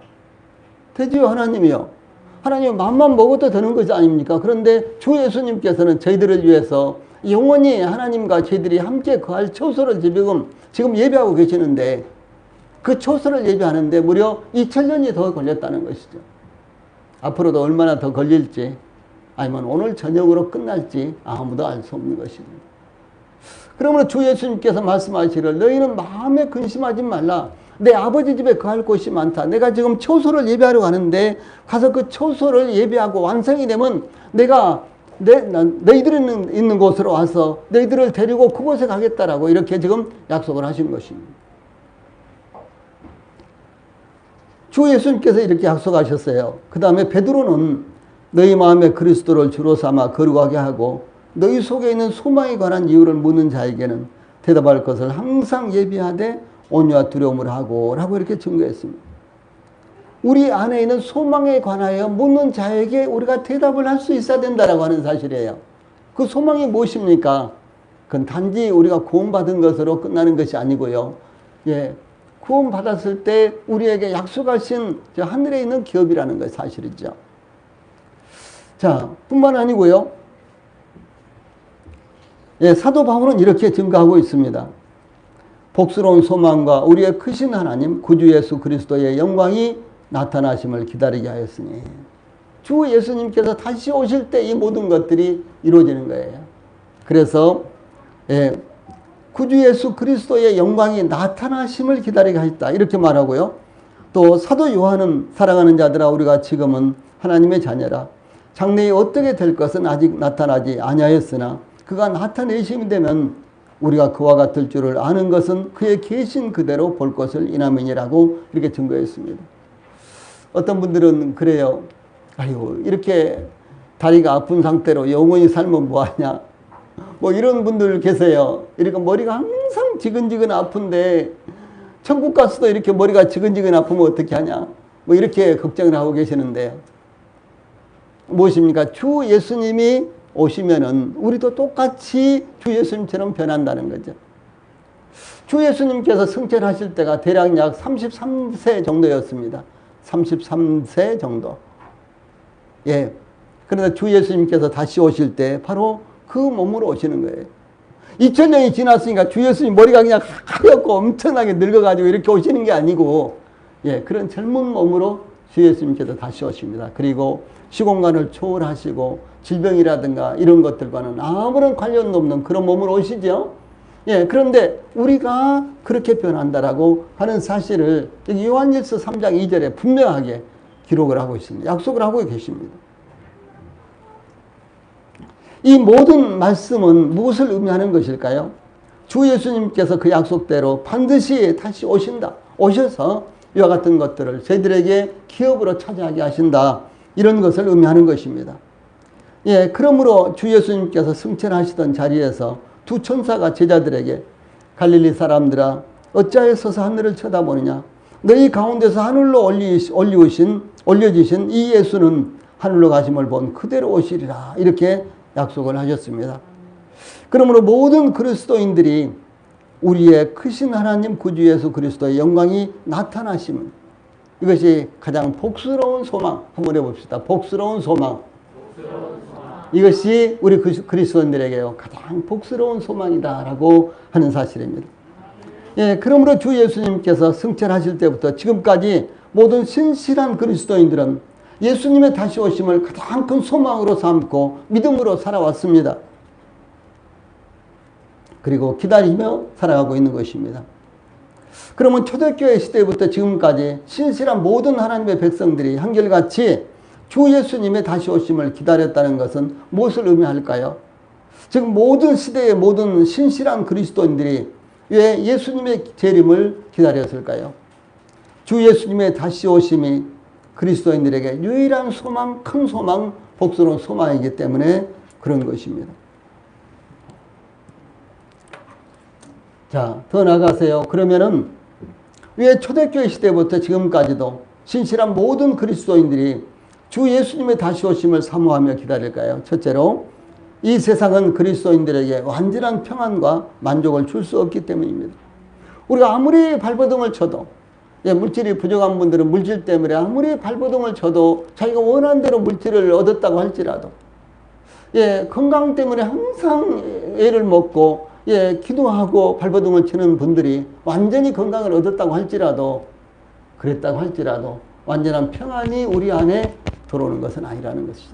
[SPEAKER 1] 되지요, 하나님이요. 하나님은 맘만 먹어도 되는 것이 아닙니까? 그런데 주 예수님께서는 저희들을 위해서 영원히 하나님과 저희들이 함께 거할 초소를 지금 예비하고 계시는데, 그 초소를 예비하는데 무려 2000년이 더 걸렸다는 것이죠. 앞으로도 얼마나 더 걸릴지, 아니면 오늘 저녁으로 끝날지 아무도 알 수 없는 것입니다. 그러므로 주 예수님께서 말씀하시기를, 너희는 마음에 근심하지 말라. 내 아버지 집에 거할 곳이 많다. 내가 지금 초소를 예비하러 가는데, 가서 그 초소를 예비하고 완성이 되면 내가 너희들이 있는 곳으로 와서 너희들을 데리고 그곳에 가겠다라고 이렇게 지금 약속을 하신 것입니다. 주 예수님께서 이렇게 약속하셨어요. 그 다음에 베드로는 너희 마음에 그리스도를 주로 삼아 거룩하게 하고, 너희 속에 있는 소망에 관한 이유를 묻는 자에게는 대답할 것을 항상 예비하되 온유와 두려움을 하고 라고 이렇게 증거했습니다. 우리 안에 있는 소망에 관하여 묻는 자에게 우리가 대답을 할 수 있어야 된다라고 하는 사실이에요. 그 소망이 무엇입니까? 그건 단지 우리가 구원받은 것으로 끝나는 것이 아니고요. 예, 구원받았을 때 우리에게 약속하신 저 하늘에 있는 기업이라는 것이 사실이죠. 자, 뿐만 아니고요. 예, 사도 바울은 이렇게 증거하고 있습니다. 복스러운 소망과 우리의 크신 하나님 구주 예수 그리스도의 영광이 나타나심을 기다리게 하였으니, 주 예수님께서 다시 오실 때 이 모든 것들이 이루어지는 거예요. 그래서 구주 예수 그리스도의 영광이 나타나심을 기다리게 하였다 이렇게 말하고요. 또 사도 요한은 사랑하는 자들아 우리가 지금은 하나님의 자녀라. 장래에 어떻게 될 것은 아직 나타나지 아니하였으나 그가 나타내심이 되면 우리가 그와 같을 줄을 아는 것은 그의 계신 그대로 볼 것을 인함이니라고 이렇게 증거했습니다. 어떤 분들은 그래요. 아유, 이렇게 다리가 아픈 상태로 영원히 살면 뭐하냐. 뭐 이런 분들 계세요. 이렇게 머리가 항상 지근지근 아픈데 천국 가서도 이렇게 머리가 지근지근 아프면 어떻게 하냐. 뭐 이렇게 걱정을 하고 계시는데요. 무엇입니까? 주 예수님이 오시면은 우리도 똑같이 주 예수님처럼 변한다는 거죠. 주 예수님께서 승천하실 때가 대략 약 33세 정도였습니다. 33세 정도. 예. 그런데 주 예수님께서 다시 오실 때 바로 그 몸으로 오시는 거예요. 2000년이 지났으니까 주 예수님 머리가 그냥 하얗고 엄청나게 늙어가지고 이렇게 오시는 게 아니고, 예, 그런 젊은 몸으로 주 예수님께서 다시 오십니다. 그리고 시공간을 초월하시고 질병이라든가 이런 것들과는 아무런 관련도 없는 그런 몸으로 오시죠. 예, 그런데 우리가 그렇게 변한다라고 하는 사실을 요한일서 3장 2절에 분명하게 기록을 하고 있습니다. 약속을 하고 계십니다. 이 모든 말씀은 무엇을 의미하는 것일까요? 주 예수님께서 그 약속대로 반드시 다시 오신다. 오셔서 이와 같은 것들을 저희들에게 기업으로 차지하게 하신다. 이런 것을 의미하는 것입니다. 예, 그러므로 주 예수님께서 승천하시던 자리에서 두 천사가 제자들에게 갈릴리 사람들아 어찌하여 서서 하늘을 쳐다보느냐 너희 가운데서 하늘로 올려지신 이 예수는 하늘로 가심을 본 그대로 오시리라 이렇게 약속을 하셨습니다. 그러므로 모든 그리스도인들이 우리의 크신 하나님 구주 예수 그리스도의 영광이 나타나심은 이것이 가장 복스러운 소망. 한번 해봅시다. 복스러운 소망. 이것이 우리 그리스도인들에게요 가장 복스러운 소망이다라고 하는 사실입니다. 예, 그러므로 주 예수님께서 승천하실 때부터 지금까지 모든 신실한 그리스도인들은 예수님의 다시 오심을 가장 큰 소망으로 삼고 믿음으로 살아왔습니다. 그리고 기다리며 살아가고 있는 것입니다. 그러면 초대교회 시대부터 지금까지 신실한 모든 하나님의 백성들이 한결같이 주 예수님의 다시 오심을 기다렸다는 것은 무엇을 의미할까요? 지금 모든 시대의 모든 신실한 그리스도인들이 왜 예수님의 재림을 기다렸을까요? 주 예수님의 다시 오심이 그리스도인들에게 유일한 소망, 큰 소망, 복스러운 소망이기 때문에 그런 것입니다. 자, 더 나아가세요. 그러면은 왜 초대교회 시대부터 지금까지도 신실한 모든 그리스도인들이 주 예수님의 다시 오심을 사모하며 기다릴까요? 첫째로 이 세상은 그리스도인들에게 완전한 평안과 만족을 줄 수 없기 때문입니다. 우리가 아무리 발버둥을 쳐도 물질이 부족한 분들은 물질 때문에 아무리 발버둥을 쳐도 자기가 원하는 대로 물질을 얻었다고 할지라도 건강 때문에 항상 애를 먹고 기도하고 발버둥을 치는 분들이 완전히 건강을 얻었다고 할지라도 그랬다고 할지라도 완전한 평안이 우리 안에 들어오는 것은 아니라는 것이죠.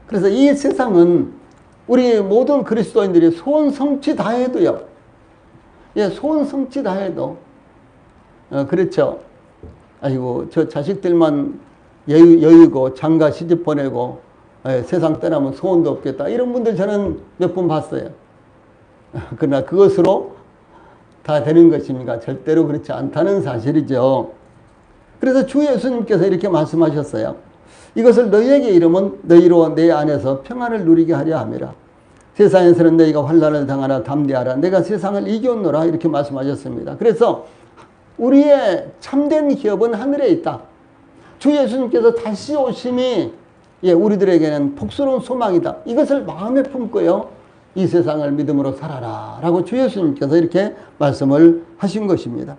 [SPEAKER 1] 그래서 이 세상은 우리 모든 그리스도인들이 소원 성취 다 해도요. 소원 성취 다 해도 그렇죠. 아이고 저 자식들만 여유고 장가 시집 보내고 세상 떠나면 소원도 없겠다. 이런 분들 저는 몇 번 봤어요. 그러나 그것으로 다 되는 것입니까? 절대로 그렇지 않다는 사실이죠. 그래서 주 예수님께서 이렇게 말씀하셨어요. 이것을 너희에게 이르면 너희로 내 안에서 평안을 누리게 하려 함이라. 세상에서는 너희가 환난을 당하나 담대하라. 내가 세상을 이겼노라. 이렇게 말씀하셨습니다. 그래서 우리의 참된 기업은 하늘에 있다. 주 예수님께서 다시 오심이 우리들에게는 복스러운 소망이다. 이것을 마음에 품고요. 이 세상을 믿음으로 살아라 라고 주 예수님께서 이렇게 말씀을 하신 것입니다.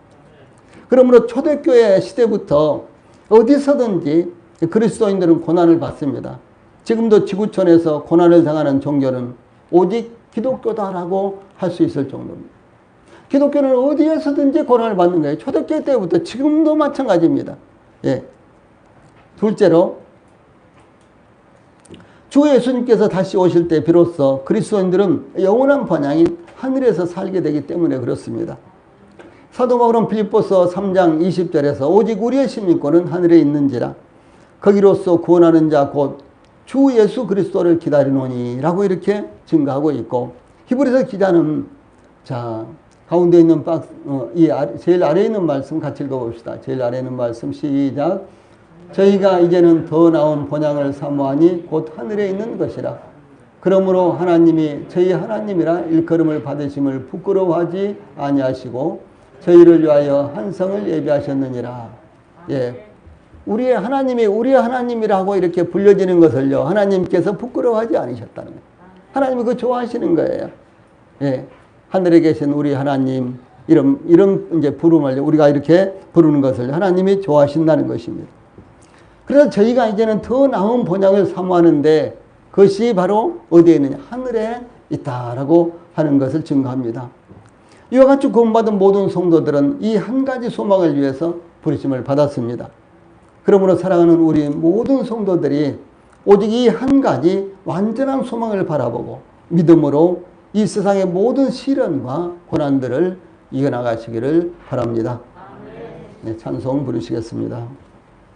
[SPEAKER 1] 그러므로 초대교회 시대부터 어디서든지 그리스도인들은 고난을 받습니다. 지금도 지구촌에서 고난을 당하는 종교는 오직 기독교다라고 할 수 있을 정도입니다. 기독교는 어디에서든지 고난을 받는 거예요. 초대교회 때부터 지금도 마찬가지입니다. 둘째로 주 예수님께서 다시 오실 때 비로소 그리스도인들은 영원한 번향인 하늘에서 살게 되기 때문에 그렇습니다. 사도 바울은 빌립보서 3장 20절에서 오직 우리의 시민권은 하늘에 있는지라 거기로서 구원하는 자 곧 주 예수 그리스도를 기다리노니 라고 이렇게 증거하고 있고 히브리서 기자는 자 가운데 있는 박스 제일 아래에 있는 말씀 같이 읽어봅시다. 제일 아래에 있는 말씀 시작. 저희가 이제는 더 나은 본향을 사모하니 곧 하늘에 있는 것이라. 그러므로 하나님이 저희 하나님이라 일컬음을 받으심을 부끄러워하지 아니하시고 저희를 위하여 한 성을 예비하셨느니라. 우리의 하나님이 우리의 하나님이라고 이렇게 불려지는 것을요. 하나님께서 부끄러워하지 않으셨다는 거예요. 하나님이 그거 좋아하시는 거예요. 하늘에 계신 우리 하나님 이런 이제 부름을 우리가 이렇게 부르는 것을 하나님이 좋아하신다는 것입니다. 그래서 저희가 이제는 더 나은 본향을 사모하는데 그것이 바로 어디에 있느냐? 하늘에 있다라고 하는 것을 증거합니다. 이와 같이 구원받은 모든 성도들은 이 한 가지 소망을 위해서 부르심을 받았습니다. 그러므로 사랑하는 우리 모든 성도들이 오직 이 한 가지 완전한 소망을 바라보고 믿음으로 이 세상의 모든 시련과 고난들을 이겨나가시기를 바랍니다. 네, 찬송 부르시겠습니다.